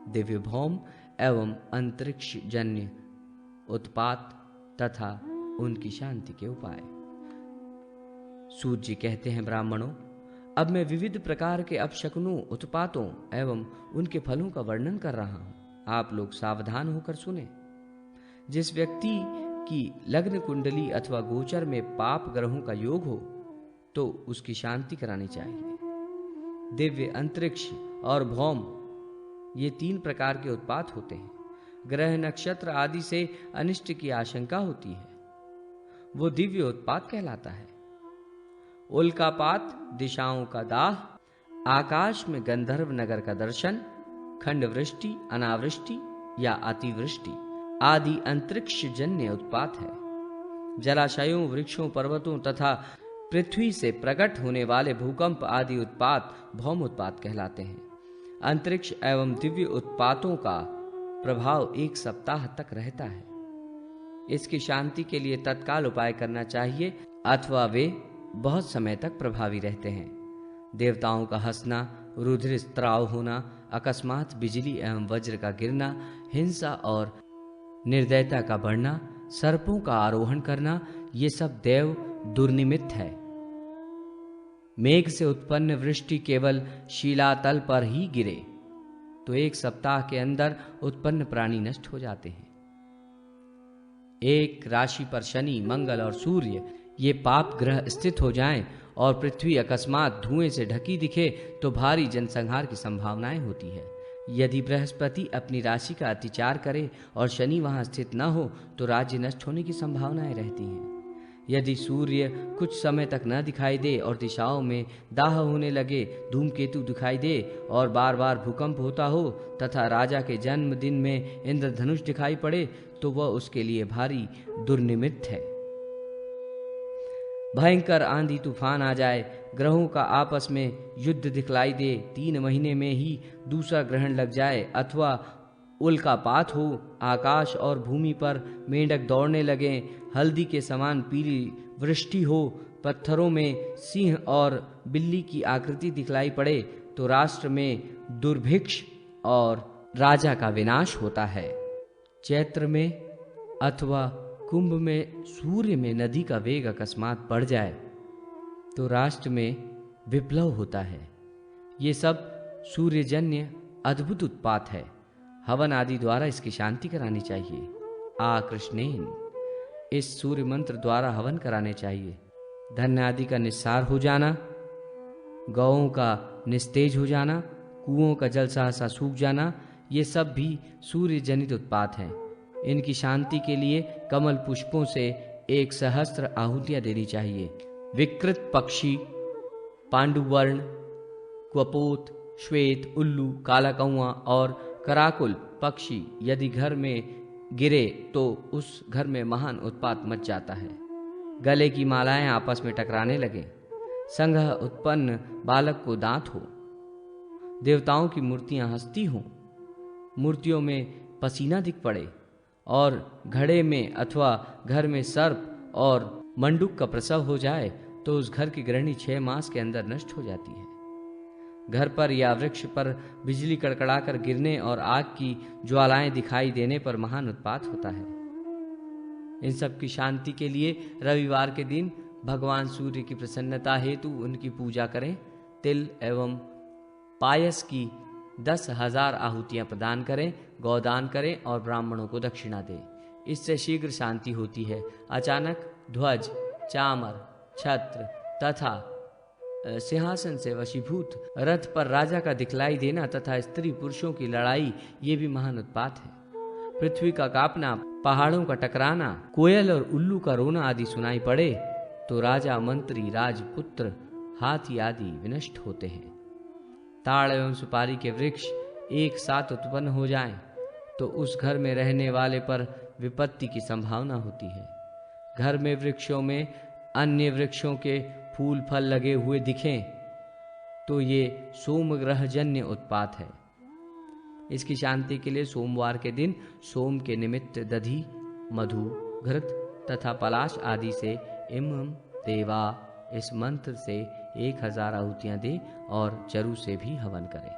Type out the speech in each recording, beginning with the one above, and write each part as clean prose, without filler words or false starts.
दिव्य भौम एवं अंतरिक्ष जन्य उत्पात तथा उनकी शांति के उपाय। सूत जी कहते हैं, ब्राह्मणों, अब मैं विविध प्रकार के अपशकुनों, उत्पातों एवं उनके फलों का वर्णन कर रहा हूं। आप लोग सावधान होकर सुने। जिस व्यक्ति की लग्न कुंडली अथवा गोचर में पाप ग्रहों का योग हो तो उसकी शांति करानी चाहिए। दिव्य, अंतरिक्ष और भौम, ये 3 प्रकार के उत्पात होते हैं। ग्रह, नक्षत्र आदि से अनिष्ट की आशंका होती है, वो दिव्य उत्पात कहलाता है। उल्कापात, दिशाओं का दाह, आकाश में गंधर्व नगर का दर्शन, खंड वृष्टि, अनावृष्टि या अतिवृष्टि आदि अंतरिक्ष जन्य उत्पात है। जलाशयों, वृक्षों, पर्वतों तथा पृथ्वी से प्रकट होने वाले भूकंप आदि उत्पात भौम उत्पात कहलाते हैं। अंतरिक्ष एवं दिव्य उत्पातों का प्रभाव 1 सप्ताह तक रहता है। इसकी शांति के लिए तत्काल उपाय करना चाहिए अथवा वे बहुत समय तक प्रभावी रहते हैं। देवताओं का हंसना, रुधिर स्त्राव होना, अकस्मात बिजली एवं वज्र का गिरना, हिंसा और निर्दयता का बढ़ना, सर्पों का आरोहण करना, ये सब देव दुर्निमित्त है। मेघ से उत्पन्न वृष्टि केवल शिलातल पर ही गिरे तो 1 सप्ताह के अंदर उत्पन्न प्राणी नष्ट हो जाते हैं। एक राशि पर शनि, मंगल और सूर्य ये पाप ग्रह स्थित हो जाएं और पृथ्वी अकस्मात धुएं से ढकी दिखे तो भारी जनसंहार की संभावनाएं होती है। यदि बृहस्पति अपनी राशि का अतिचार करे और शनि वहां स्थित न हो तो राज्य नष्ट होने की संभावनाएं रहती हैं। यदि सूर्य कुछ समय तक न दिखाई दे और दिशाओं में दाह होने लगे, धूमकेतु दिखाई दे और बार बार भूकंप होता हो तथा राजा के जन्मदिन में इंद्रधनुष दिखाई पड़े तो वह उसके लिए भारी दुर्निमित्त है। भयंकर आंधी तूफान आ जाए, ग्रहों का आपस में युद्ध दिखलाई दे, 3 महीने में ही दूसरा ग्रहण लग जाए अथवा उल्कापात हो, आकाश और भूमि पर मेंढक दौड़ने लगे, हल्दी के समान पीली वृष्टि हो, पत्थरों में सिंह और बिल्ली की आकृति दिखलाई पड़े तो राष्ट्र में दुर्भिक्ष और राजा का विनाश होता है। चैत्र में अथवा कुंभ में सूर्य में नदी का वेग अकस्मात बढ़ जाए तो राष्ट्र में विप्लव होता है। ये सब सूर्यजन्य अद्भुत उत्पात है। हवन आदि द्वारा इसकी शांति करानी चाहिए। कृष्णेन, इस सूर्य मंत्र द्वारा हवन कराने चाहिए। धन आदि का निस्सार हो जाना, गौओं का निस्तेज हो जाना, कुओं का जल सहसा सूख जाना, ये सब भी सूर्य जनित उत्पात हैं। इनकी शांति के लिए कमल पुष्पों से 1 सहस्त्र आहुतियां देनी चाहिए। विकृत पक्षी, पांडुवर्ण, क्वपोत, श्वेत, उल्लू, काला कौआ और कराकुल पक्षी यदि घर में गिरे तो उस घर में महान उत्पात मच जाता है। गले की मालाएं आपस में टकराने लगे, संघ उत्पन्न बालक को दांत हो, देवताओं की मूर्तियां हंसती हों, मूर्तियों में पसीना दिख पड़े और घड़े में अथवा घर में सर्प और मंडूक का प्रसव हो जाए तो उस घर की गृहिणी 6 मास के अंदर नष्ट हो जाती है। घर पर या वृक्ष पर बिजली कड़कड़ाकर गिरने और आग की ज्वालाएं दिखाई देने पर महान उत्पात होता है। इन सब की शांति के लिए रविवार के दिन भगवान सूर्य की प्रसन्नता हेतु उनकी पूजा करें। तिल एवं पायस की 10,000 आहुतियां प्रदान करें, गौदान करें और ब्राह्मणों को दक्षिणा दें। इससे शीघ्र शांति होती है। अचानक ध्वज, चामर, छत्र तथा सिंहासन से वशीभूत रथ पर राजा का दिखलाई देना तथा स्त्री पुरुषों की लड़ाई, ये भी महान उत्पात है। पृथ्वी का कांपना, पहाड़ों का टकराना, कोयल और उल्लू का रोना आदि सुनाई पड़े तो राजा, मंत्री, राजपुत्र, हाथी आदि विनष्ट होते हैं। ताड़ एवं सुपारी के वृक्ष एक साथ उत्पन्न हो जाएं तो उस घर में रहने वाले पर विपत्ति की संभावना होती है। घर में वृक्षों में अन्य वृक्षों के फूल फल लगे हुए दिखें तो ये सोम ग्रहजन्य उत्पात है। इसकी शांति के लिए सोमवार के दिन सोम के निमित्त दधि, मधु, घृत तथा पलाश आदि से इम देवा इस मंत्र से 1000 आहुतियां दे और चरु से भी हवन करें।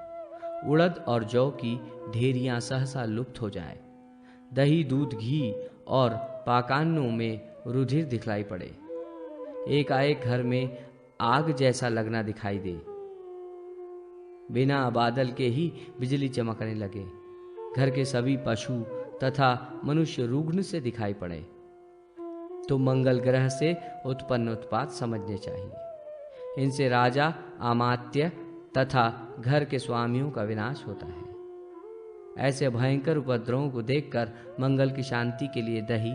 उड़द और जौ की ढेरियां सहसा लुप्त हो जाए, दही दूध घी और पाकान्नों में रुधिर दिखलाई पड़े, एकाएक घर में आग जैसा लगना दिखाई दे, बिना बादल के ही बिजली चमकने लगे, घर के सभी पशु तथा मनुष्य रुग्ण से दिखाई पड़े, तो मंगल ग्रह से उत्पन्न उत्पात समझने चाहिए। इनसे राजा, अमात्य तथा घर के स्वामियों का विनाश होता है। ऐसे भयंकर उपद्रवों को देखकर मंगल की शांति के लिए दही,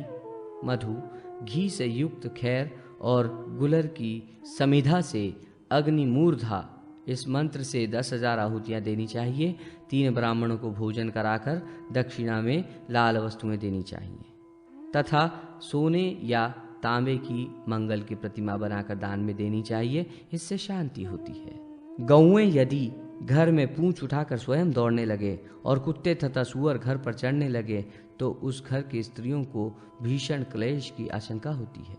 मधु, घी से युक्त खैर और गुलर की समिधा से अग्नि मूर्धा इस मंत्र से 10,000 आहुतियां देनी चाहिए। 3 ब्राह्मणों को भोजन कराकर दक्षिणा में लाल वस्तुएं देनी चाहिए तथा सोने या तांबे की मंगल की प्रतिमा बनाकर दान में देनी चाहिए। इससे शांति होती है। गौएं यदि घर में पूंछ उठाकर स्वयं दौड़ने लगे और कुत्ते तथा सुअर घर पर चढ़ने लगे तो उस घर की स्त्रियों को भीषण क्लेश की आशंका होती है।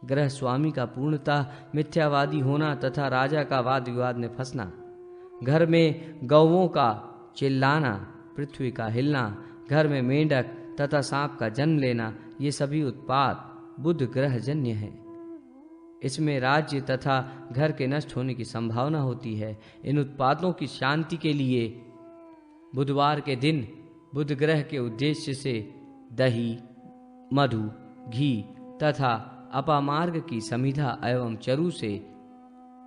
गृह स्वामी का पूर्णतः मिथ्यावादी होना तथा राजा का वाद विवाद में फंसना, घर में गौओं का चिल्लाना, पृथ्वी का हिलना, घर में मेंढक तथा सांप का जन्म लेना, ये सभी उत्पात बुध ग्रहजन्य है। इसमें राज्य तथा घर के नष्ट होने की संभावना होती है। इन उत्पातों की शांति के लिए बुधवार के दिन बुध ग्रह के उद्देश्य से दही, मधु, घी तथा अपामार्ग की समिधा एवं चरु से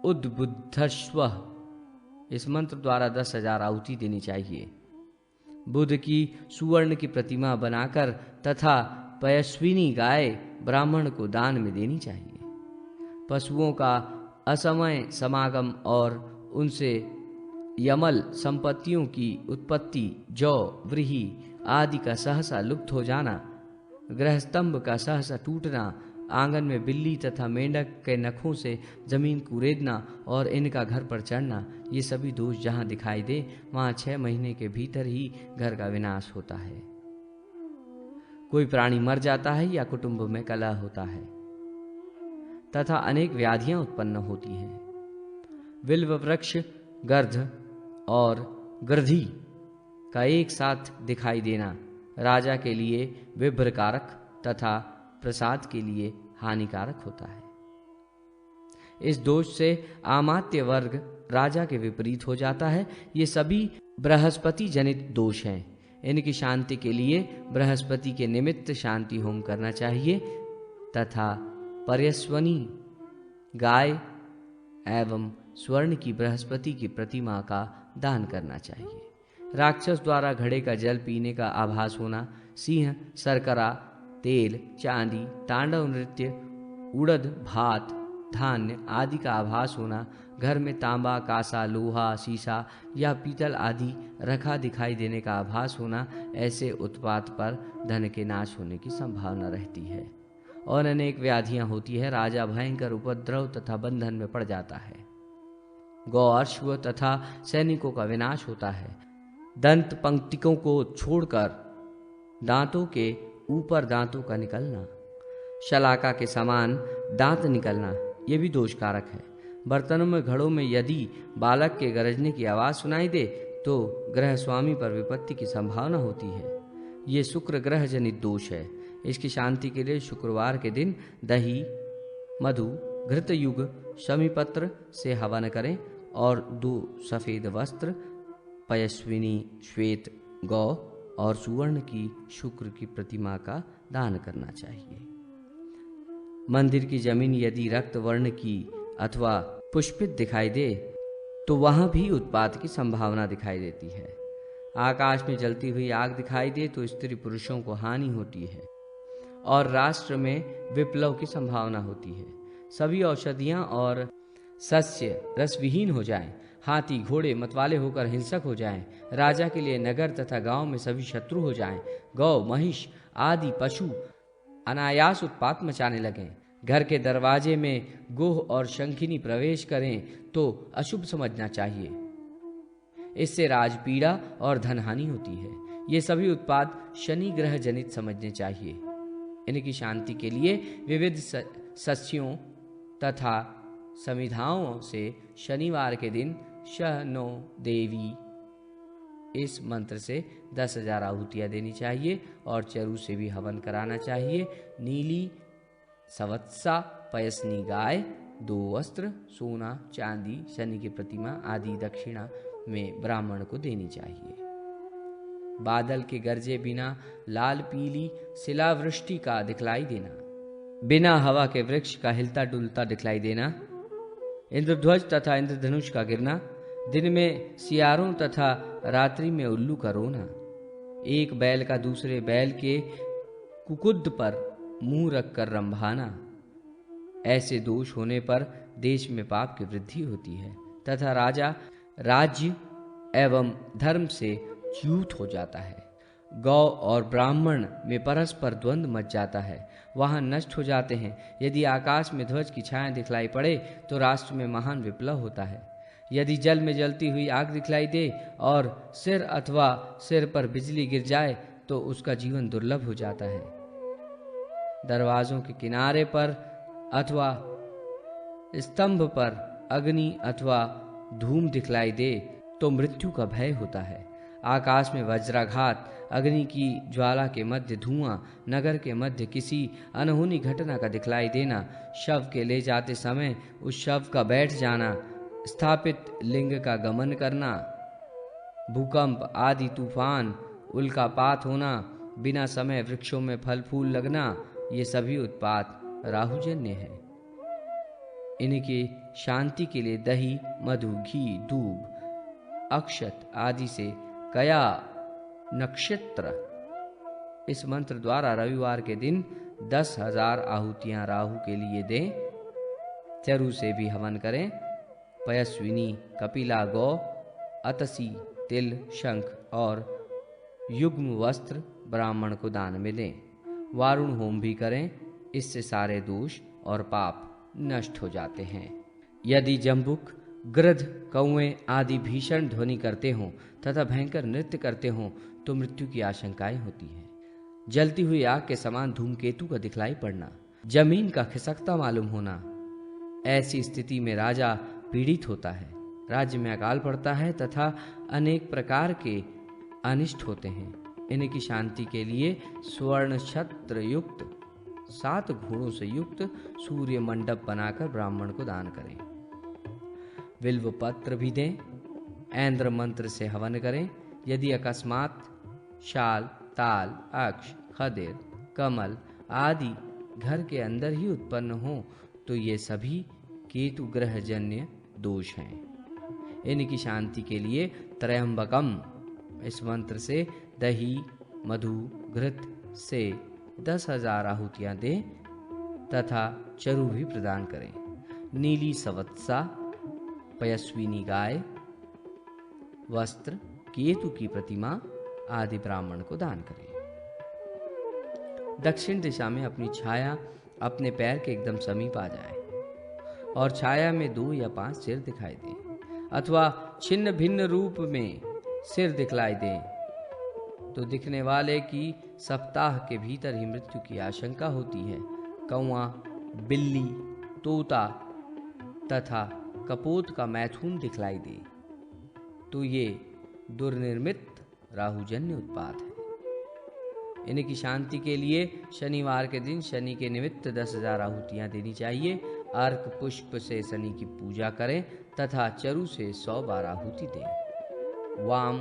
उद्बुद्धस्व इस मंत्र द्वारा 10,000 आहुति देनी चाहिए। बुध की सुवर्ण की प्रतिमा बनाकर तथा पयस्विनी गाय ब्राह्मण को दान में देनी चाहिए। पशुओं का असमय समागम और उनसे यमल संपत्तियों की उत्पत्ति, जौ, व्रीहि आदि का सहसा लुप्त हो जाना, गृहस्तंभ का सहसा टूटना, आंगन में बिल्ली तथा मेंढक के नखों से जमीन कुरेदना और इनका घर पर चढ़ना, ये सभी दोष जहां दिखाई दे वहां 6 महीने के भीतर ही घर का विनाश होता है। कोई प्राणी मर जाता है या कुटुंब में कलह होता है तथा अनेक व्याधियां उत्पन्न होती हैं। बिल्व वृक्ष, गर्ध और गृधी का एक साथ दिखाई देना राजा के लिए विभ्रकारक तथा प्रसाद के लिए हानिकारक होता है। इस दोष से आमात्य वर्ग राजा के विपरीत हो जाता है। ये सभी बृहस्पति जनित दोष हैं। इनकी शांति के लिए बृहस्पति के निमित्त शांति होम करना चाहिए तथा पर्यस्वनी गाय एवं स्वर्ण की बृहस्पति की प्रतिमा का दान करना चाहिए। राक्षस द्वारा घड़े का जल पीने का आभास होना, सिंह, सरकरा, तेल, चांदी, तांडव नृत्य, उड़द, भात, धान्य आदि का आभास होना, घर में तांबा, कांसा, लोहा, शीशा या पीतल आदि रखा दिखाई देने का आभास होना, ऐसे उत्पात पर धन के नाश होने की संभावना रहती है और अनेक व्याधियां होती है। राजा भयंकर उपद्रव तथा बंधन में पड़ जाता है। गौ, अश्व तथा सैनिकों का विनाश होता है। दंत पंक्तिकों को छोड़कर दांतों के ऊपर दांतों का निकलना, शलाका के समान दांत निकलना, ये भी दोषकारक है। बर्तनों में, घड़ों में यदि बालक के गरजने की आवाज सुनाई दे तो ग्रह स्वामी पर विपत्ति की संभावना होती है। ये शुक्र ग्रह जनित दोष है। इसकी शांति के लिए शुक्रवार के दिन दही, मधु, घृतयुग, शमीपत्र से हवन करें और 2 सफेद वस्त्र, पयस्विनी श्वेत गौ और सुवर्ण की शुक्र की प्रतिमा का दान करना चाहिए। मंदिर की जमीन यदि रक्त वर्ण की अथवा पुष्पित दिखाई दे तो वहां भी उत्पात की संभावना दिखाई देती है। आकाश में जलती हुई आग दिखाई दे तो स्त्री पुरुषों को हानि होती है और राष्ट्र में विप्लव की संभावना होती है। सभी औषधियां और सस्य रसविहीन हो जाएं, हाथी घोड़े मतवाले होकर हिंसक हो जाएं, राजा के लिए नगर तथा गांव में सभी शत्रु हो जाएं, गौ, महिष आदि पशु अनायास उत्पात मचाने लगें, घर के दरवाजे में गोह और शंखिनी प्रवेश करें तो अशुभ समझना चाहिए। इससे राजपीड़ा और धनहानि होती है। ये सभी उत्पात शनि ग्रह जनित समझने चाहिए। इनकी शांति के लिए विविध सस्यों तथा समिधाओं से शनिवार के दिन शहनो देवी इस मंत्र से 10,000 आहुतियाँ देनी चाहिए और चरु से भी हवन कराना चाहिए। नीली सवत्सा पयसनी गाय, 2 वस्त्र, सोना, चांदी, शनि की प्रतिमा आदि दक्षिणा में ब्राह्मण को देनी चाहिए। बादल के गरजे बिना लाल पीली शिलावृष्टि का दिखलाई देना, बिना हवा के वृक्ष का हिलता डुलता दिखलाई देना, इंद्रध्वज तथा इंद्रधनुष का गिरना, दिन में सियारों तथा रात्रि में उल्लू का रोना, एक बैल का दूसरे बैल के कुकुद पर मुंह रखकर रंभाना, ऐसे दोष होने पर देश में पाप की वृद्धि होती है तथा राजा राज्य एवं धर्म से च्युत हो जाता है। गौ और ब्राह्मण में परस्पर द्वंद्व मच जाता है, वहां नष्ट हो जाते हैं। यदि आकाश में ध्वज की छाया दिखलाई पड़े तो राष्ट्र में महान विप्लव होता है। यदि जल में जलती हुई आग दिखलाई दे और सिर अथवा सिर पर बिजली गिर जाए तो उसका जीवन दुर्लभ हो जाता है। दरवाजों के किनारे पर अथवा स्तंभ पर अग्नि अथवा धूम दिखलाई दे तो मृत्यु का भय होता है। आकाश में वज्राघात, अग्नि की ज्वाला के मध्य धुआं, नगर के मध्य किसी अनहोनी घटना का दिखलाई देना, शव के ले जाते समय उस शव का बैठ जाना, स्थापित लिंग का गमन करना, भूकंप आदि तूफान, उल्कापात होना, बिना समय वृक्षों में फल फूल लगना, ये सभी उत्पात राहुजन्य है। इनकी शांति के लिए दही, मधु, घी, दूब, अक्षत आदि से कया नक्षत्र इस मंत्र द्वारा रविवार के दिन 10,000 आहुतियां राहु के लिए दें। चरु से भी हवन करें। पयस्विनी, कपिला गौ, अतसी, तिल, शंख और युग्म वस्त्र ब्राह्मण को दान में दें। वारुण होम भी करें, इससे सारे दोष और पाप नष्ट हो जाते हैं। यदि जम्बुक, गृध्र, कौएं आदि भीषण ध्वनि करते हों तथा भयंकर नृत्य करते हों तो मृत्यु की आशंकाएं होती है। जलती हुई आग के समान धूमकेतु का दिखलाई पड़ना, जमीन का खिसकता मालूम होना, ऐसी स्थिति में राजा पीड़ित होता है, राज्य में अकाल पड़ता है तथा अनेक प्रकार के अनिष्ट होते हैं। इनकी शांति के लिए स्वर्ण छत्र युक्त 7 घोड़ों से युक्त सूर्य मंडप बनाकर ब्राह्मण को दान करें। बिल्व पत्र भी दें। ऐन्द्र मंत्र से हवन करें। यदि अकस्मात शाल, ताल, अक्ष, खदिर, कमल आदि घर के अंदर ही उत्पन्न हो तो ये सभी केतु ग्रहजन्य दोष हैं। इनकी शांति के लिए त्रयंबकम इस मंत्र से दही, मधु, घृत से 10,000 आहुतियां दें तथा चरु भी प्रदान करें। नीली सवत्सा, पयस्विनी गाय, वस्त्र, केतु की प्रतिमा आदि ब्राह्मण को दान करें। दक्षिण दिशा में अपनी छाया अपने पैर के एकदम समीप आ जाए और छाया में 2 या 5 सिर दिखाई दे अथवा छिन्न भिन्न रूप में सिर दिखलाई दे तो दिखने वाले की सप्ताह के भीतर ही मृत्यु की आशंका होती है। कौआ, बिल्ली, तोता तथा कपोत का मैथुन दिखलाई दे तो ये दुर्निर्मित राहुजन्य उत्पात है। इनकी शांति के लिए शनिवार के दिन शनि के निमित्त 10,000 आहुतियां देनी चाहिए। अर्क पुष्प से शनि की पूजा करें तथा चरु से 100 बार आहुति दें। वाम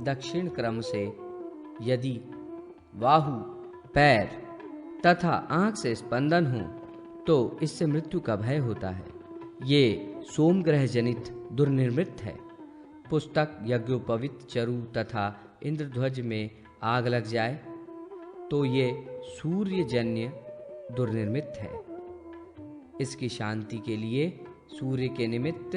दक्षिण क्रम से यदि बाहु, पैर तथा आंख से स्पंदन हो तो इससे मृत्यु का भय होता है। ये सोम ग्रह जनित दुर्निर्मित है। पुस्तक, यज्ञोपवीत, चरु तथा इंद्रध्वज में आग लग जाए तो ये सूर्यजन्य दुर्निर्मित है। इसकी शांति के लिए सूर्य के निमित्त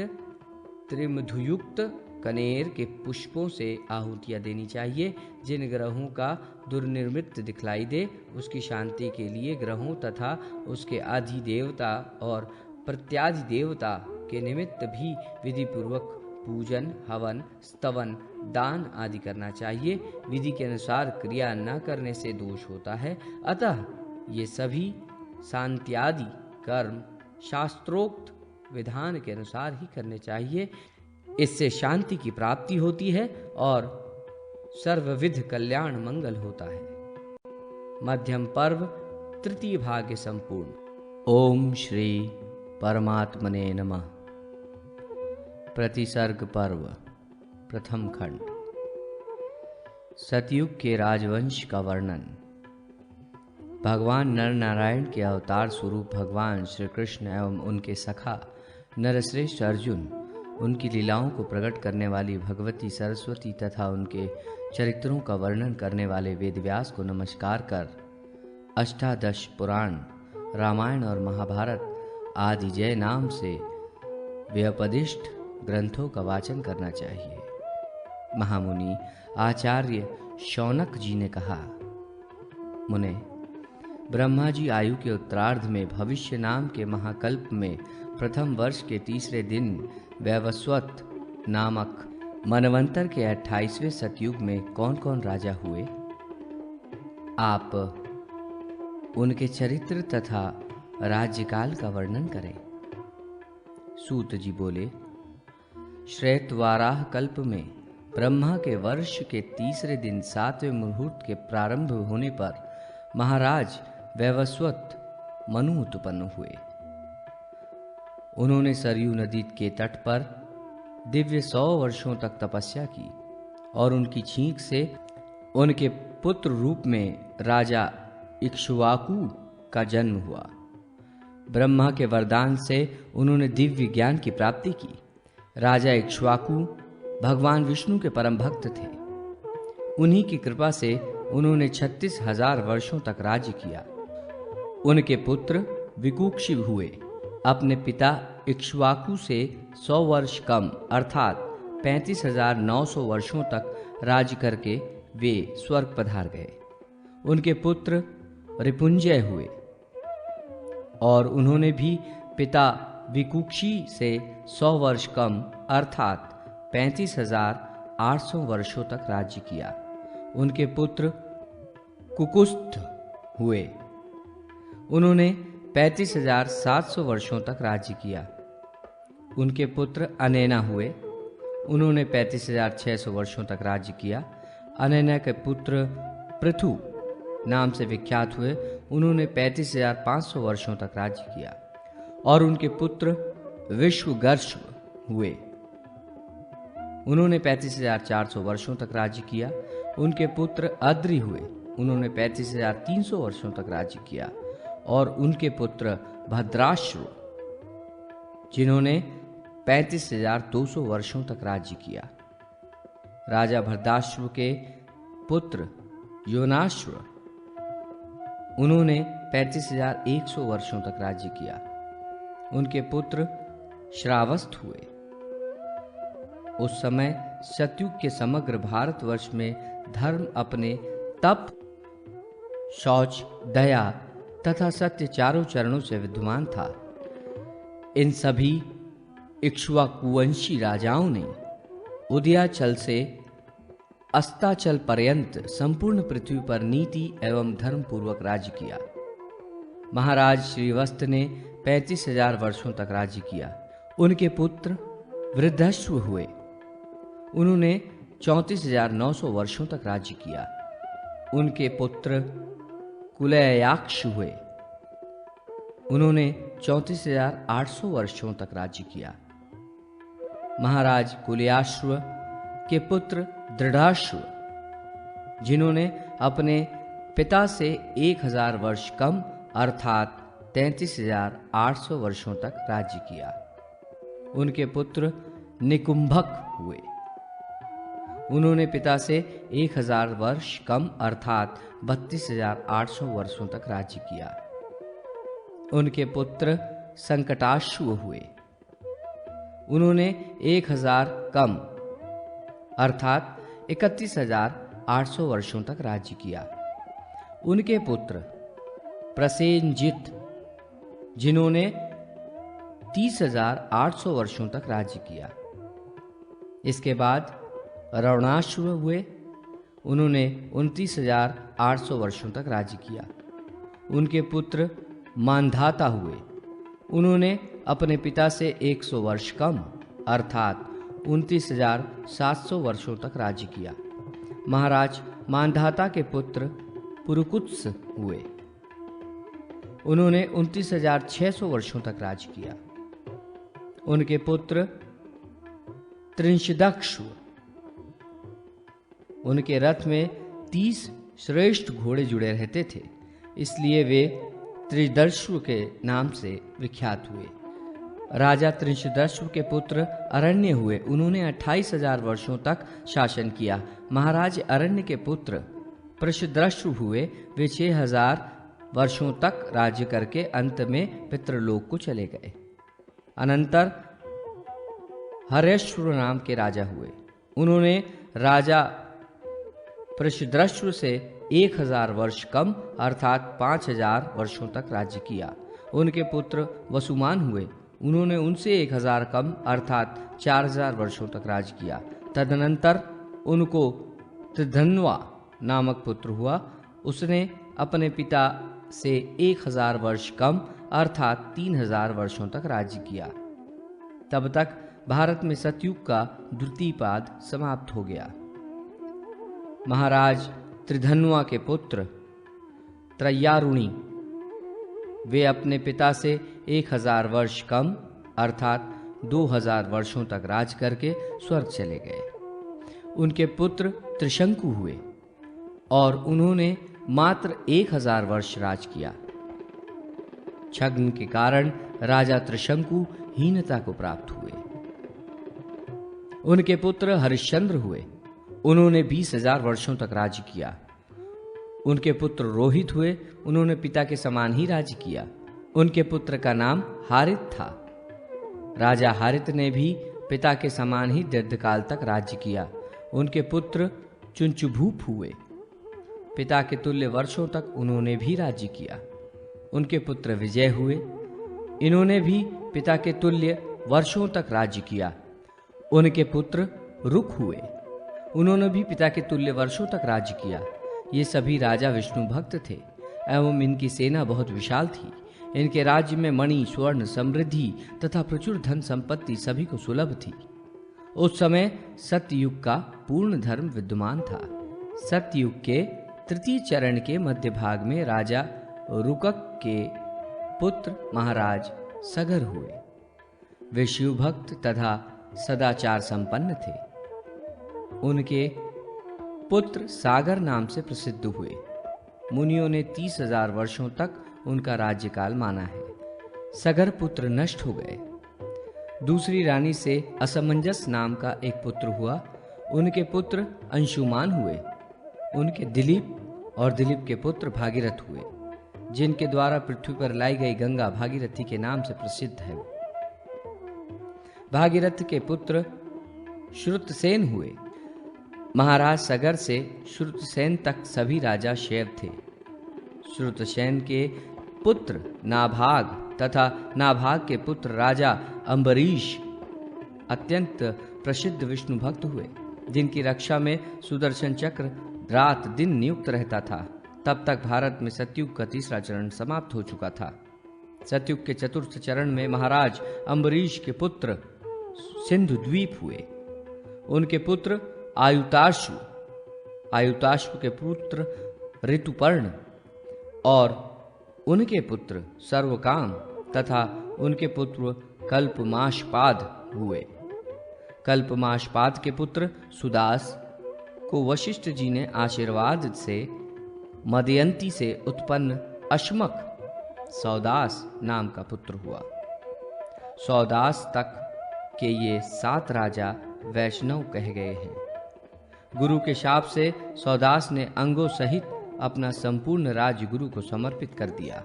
त्रिमधुयुक्त कनेर के पुष्पों से आहुतियां देनी चाहिए। जिन ग्रहों का दुर्निर्मित दिखलाई दे उसकी शांति के लिए ग्रहों तथा उसके अधिदेवता और प्रत्याधिदेवता के निमित्त भी विधि पूर्वक पूजन, हवन, स्तवन, दान आदि करना चाहिए। विधि के अनुसार क्रिया न करने से दोष होता है, अतः ये सभी शांत्यादि कर्म शास्त्रोक्त विधान के अनुसार ही करने चाहिए। इससे शांति की प्राप्ति होती है और सर्वविध कल्याण मंगल होता है। मध्यम पर्व तृतीय भाग्य संपूर्ण। ओम श्री परमात्मने नमः। प्रतिसर्ग पर्व प्रथम खंड। सतयुग के राजवंश का वर्णन। भगवान नर नारायण के अवतार स्वरूप भगवान श्री कृष्ण एवं उनके सखा नरश्रेष्ठ अर्जुन, उनकी लीलाओं को प्रकट करने वाली भगवती सरस्वती तथा उनके चरित्रों का वर्णन करने वाले वेदव्यास को नमस्कार कर अष्टादश पुराण, रामायण और महाभारत आदि जय नाम से व्यपदिष्ट ग्रंथों का वाचन करना चाहिए। महामुनि आचार्य शौनक जी ने कहा, मुने, ब्रह्मा जी आयु के उत्तरार्ध में भविष्य नाम के महाकल्प में प्रथम वर्ष के तीसरे दिन वैवस्वत नामक मनवंतर के 28वें सतयुग में कौन कौन राजा हुए, आप उनके चरित्र तथा राज्यकाल का वर्णन करें। सूत जी बोले, श्वेतवाराह कल्प में ब्रह्मा के वर्ष के तीसरे दिन 7वें मुहूर्त के प्रारंभ होने पर महाराज वैवस्वत मनु उत्पन्न हुए। उन्होंने सरयू नदी के तट पर दिव्य 100 वर्षों तक तपस्या की और उनकी छींक से उनके पुत्र रूप में राजा इक्ष्वाकु का जन्म हुआ। ब्रह्मा के वरदान से उन्होंने दिव्य ज्ञान की प्राप्ति की। राजा इक्ष्वाकु भगवान विष्णु के परम भक्त थे। उन्हीं की कृपा से उन्होंने 36,000 वर्षों तक राज्य किया। उनके पुत्र विकुक्षी हुए। अपने पिता इक्ष्वाकु से 100 वर्ष कम अर्थात 35,900 वर्षों तक राज्य करके वे स्वर्ग पधार गए। उनके पुत्र रिपुंजय हुए और उन्होंने भी पिता विकुक्षी से 100 वर्ष कम अर्थात 35,800 वर्षों तक राज्य किया। उनके पुत्र कुकुस्थ हुए। उन्होंने 35,700 वर्षों तक राज्य किया। उनके पुत्र अनैना हुए। उन्होंने 35,600 वर्षों तक राज्य किया। अनैना के पुत्र पृथु नाम से विख्यात हुए। उन्होंने 35,500 वर्षों तक राज्य किया और उनके पुत्र विश्वगर्ष हुए। उन्होंने 35,400 वर्षों तक राज्य किया। उनके पुत्र अद्रि हुए। उन्होंने 35,300 वर्षों तक राज्य किया और उनके पुत्र भद्राश्व, जिन्होंने 35,200 वर्षों तक राज्य किया। राजा भद्राश्व के पुत्र योनाश्व, उन्होंने 35,100 वर्षों तक राज्य किया। उनके पुत्र श्रावस्थ हुए। उस समय सतयुग के समग्र भारतवर्ष में धर्म अपने तप, शौच, दया तथा सत्य चारों चरणों से विद्यमान था। इन सभी इक्ष्वाकुवंशी राजाओं ने उदयाचल से अस्ताचल पर्यंत संपूर्ण पृथ्वी पर नीति एवं धर्म पूर्वक राज्य किया। महाराज श्रीवस्त ने 35,000 वर्षों तक राज्य किया। उनके पुत्र वृद्धश्व हुए। उन्होंने 34,900 वर्षों तक राज्य किया। उनके पुत्र कुलयाक्ष हुए। उन्होंने 34,800 वर्षों तक राज्य किया। महाराज कुलयाश्व के पुत्र दृढ़ाश्व, जिन्होंने अपने पिता से 1,000 वर्ष कम अर्थात 33,800 वर्षों तक राज्य किया। उनके पुत्र निकुंभक हुए। उन्होंने पिता से 1,000 वर्ष कम अर्थात 32,800 वर्षों तक राज्य किया। उनके पुत्र संकटाश्व हुए। उन्होंने 1,000 कम अर्थात 31,800 वर्षों तक राज्य किया। उनके पुत्र प्रसेनजित, जिन्होंने 30,800 वर्षों तक राज्य किया। इसके बाद रवणाश्व हुए। उन्होंने 29,800 वर्षों तक राज्य किया। उनके पुत्र मानधाता हुए। उन्होंने अपने पिता से 100 वर्ष कम अर्थात 29,700 वर्षों तक राज्य किया। महाराज मांधाता के पुत्र पुरुकुत्स हुए। उन्होंने 29,600 वर्षों तक राज किया। उनके पुत्र त्रिंशदक्ष हुए। उनके रथ में 30 श्रेष्ठ घोड़े जुड़े रहते थे, इसलिए वे त्रिदर्शु के नाम से विख्यात हुए। राजा त्रिंशदर्शु के पुत्र अरण्य हुए। उन्होंने 28,000 वर्षों तक शासन किया। महाराज अरण्य के पुत्र प्रषदर्शु हुए। वे 6,000 वर्षों तक राज्य करके अंत में पितृलोक को चले गए। अनंतर हर्यश्व नाम के राजा हुए। उन्होंने राजा प्रषदर्शु से 1,000 वर्ष कम अर्थात 5,000 वर्षों तक राज्य किया। उनके पुत्र वसुमान हुए। उन्होंने उनसे 1,000 कम अर्थात 4,000 वर्षों तक राज किया। तदनंतर उनको त्रिधन्वा नामक पुत्र हुआ। उसने अपने पिता से 1,000 वर्ष कम अर्थात 3,000 वर्षों तक राज्य किया। तब तक भारत में सतयुग का द्वितीय पाद समाप्त हो गया। महाराज त्रिधन्वा के पुत्र त्रयारुणी, वे अपने पिता से 1,000 वर्ष कम अर्थात 2,000 वर्षों तक राज करके स्वर्ग चले गए। उनके पुत्र त्रिशंकु हुए और उन्होंने मात्र 1,000 वर्ष राज किया। छद्म के कारण राजा त्रिशंकु हीनता को प्राप्त हुए। उनके पुत्र हरिश्चंद्र हुए। उन्होंने 20,000 वर्षों तक राज्य किया। उनके पुत्र रोहित हुए। उन्होंने पिता के समान ही राज्य किया। उनके पुत्र का नाम हारित था। राजा हारित ने भी पिता के समान ही दीर्घकाल तक राज्य किया। उनके पुत्र चुंचुभूप हुए। पिता के तुल्य वर्षों तक उन्होंने भी राज्य किया। उनके पुत्र विजय हुए। इन्होंने भी पिता के तुल्य वर्षों तक राज्य किया। उनके पुत्र रुक हुए। उन्होंने भी पिता के तुल्य वर्षों तक राज्य किया। ये सभी राजा विष्णु भक्त थे एवं इनकी सेना बहुत विशाल थी। इनके राज्य में मणि, स्वर्ण, समृद्धि तथा प्रचुर धन संपत्ति सभी को सुलभ थी। उस समय सत्ययुग का पूर्ण धर्म विद्यमान था। सत्ययुग के तृतीय चरण के मध्य भाग में राजा रुकक के पुत्र महाराज सगर हुए। वे शिव भक्त तथा सदाचार संपन्न थे। उनके पुत्र सागर नाम से प्रसिद्ध हुए। मुनियों ने 30,000 वर्षों तक उनका राज्यकाल माना है। सगर पुत्र नष्ट हो गए। दूसरी रानी से असमंजस नाम का एक पुत्र हुआ। उनके पुत्र अंशुमान हुए। उनके दिलीप और दिलीप के पुत्र भागीरथ हुए, जिनके द्वारा पृथ्वी पर लाई गई गंगा भागीरथी के नाम से प्रसिद्ध है। भागीरथ के पुत्र श्रुतसेन हुए। महाराज सगर से श्रुतसेन तक सभी राजा शैव थे। श्रुतसेन के पुत्र नाभाग तथा नाभाग के पुत्र राजा अम्बरीश अत्यंत प्रसिद्ध विष्णु भक्त हुए, जिनकी रक्षा में सुदर्शन चक्र रात दिन नियुक्त रहता था। तब तक भारत में सतयुग का तीसरा चरण समाप्त हो चुका था। सतयुग के चतुर्थ चरण में महाराज अम्बरीश के पुत्र सिंधु द्वीप हुए। उनके पुत्र आयुताशु, आयुताशु के पुत्र ऋतुपर्ण और उनके पुत्र सर्वकाम तथा उनके पुत्र कल्पमाशपाद हुए। कल्पमाशपाद के पुत्र सुदास को वशिष्ठ जी ने आशीर्वाद से मदयंती से उत्पन्न अश्मक सौदास नाम का पुत्र हुआ। सौदास तक के ये 7 राजा वैष्णव कहे गए हैं। गुरु के शाप से सौदास ने अंगों सहित अपना संपूर्ण राज्य गुरु को समर्पित कर दिया।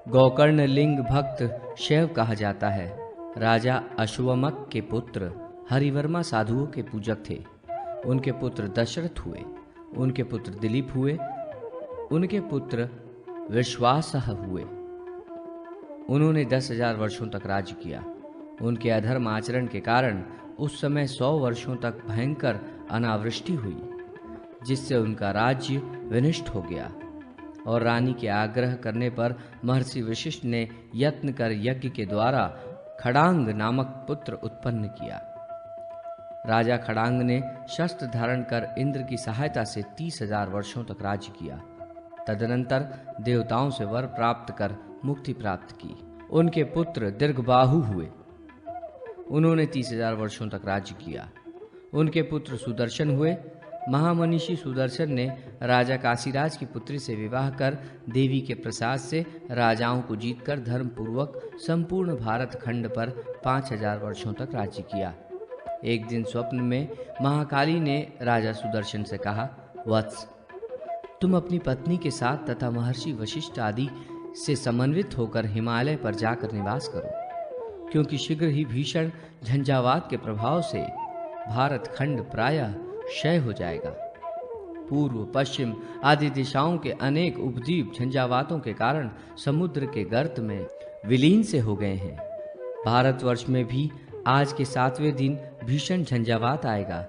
गोकर्ण लिंग भक्त शैव कहा जाता है। राजा अश्वमक के पुत्र हरिवर्मा साधुओं के पूजक थे। उनके पुत्र दशरथ हुए। उनके पुत्र दिलीप हुए। उनके पुत्र विश्वासह हुए। उन्होंने 10,000 वर्षों तक राज्य किया। उनके अधर्म आचरण के कारण उस समय 100 वर्षों तक भयंकर अनावृष्टि हुई, जिससे उनका राज्य विनष्ट हो गया और रानी के आग्रह करने पर महर्षि वशिष्ठ ने यत्न कर यज्ञ के द्वारा खड़ांग नामक पुत्र उत्पन्न किया। राजा खड़ांग ने शस्त्र धारण कर इंद्र की सहायता से 30,000 वर्षों तक राज्य किया। तदनंतर देवताओं से वर प्राप्त कर मुक्ति प्राप्त की। उनके पुत्र दीर्घबाहु हुए। उन्होंने 30,000 वर्षों तक राज्य किया। उनके पुत्र सुदर्शन हुए। महामनीषी सुदर्शन ने राजा काशीराज की पुत्री से विवाह कर देवी के प्रसाद से राजाओं को जीतकर धर्मपूर्वक संपूर्ण भारत खंड पर 5,000 वर्षों तक राज्य किया। एक दिन स्वप्न में महाकाली ने राजा सुदर्शन से कहा, वत्स, तुम अपनी पत्नी के साथ तथा महर्षि वशिष्ठ आदि से समन्वित होकर हिमालय पर जाकर निवास करो, क्योंकि शीघ्र ही भीषण झंझावात के प्रभाव से भारत खंड प्रायः क्षय हो जाएगा। पूर्व पश्चिम आदि दिशाओं के अनेक उपद्वीप झंझावातों के कारण समुद्र के गर्त में विलीन से हो गए हैं। भारतवर्ष में भी आज के 7वें दिन भीषण झंझावात आएगा।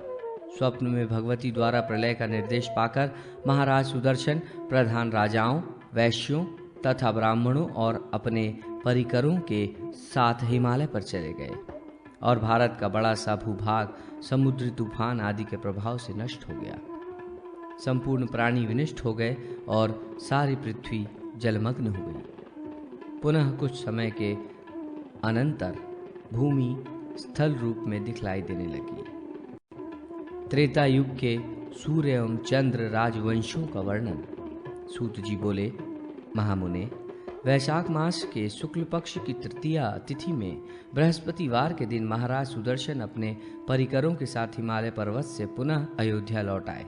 स्वप्न में भगवती द्वारा प्रलय का निर्देश पाकर महाराज सुदर्शन प्रधान राजाओं, वैश्यों तथा ब्राह्मणों और अपने परिकरों के साथ हिमालय पर चले गए और भारत का बड़ा सा भूभाग समुद्री तूफान आदि के प्रभाव से नष्ट हो गया। संपूर्ण प्राणी विनष्ट हो गए और सारी पृथ्वी जलमग्न हो गई। पुनः कुछ समय के अनंतर भूमि स्थल रूप में दिखलाई देने लगी। त्रेता युग के सूर्य एवं चंद्र राजवंशों का वर्णन। सूत जी बोले, महामुने, वैशाख मास के शुक्ल पक्ष की तृतीया तिथि में बृहस्पतिवार के दिन महाराज सुदर्शन अपने परिकरों के साथ हिमालय पर्वत से पुनः अयोध्या लौट आए।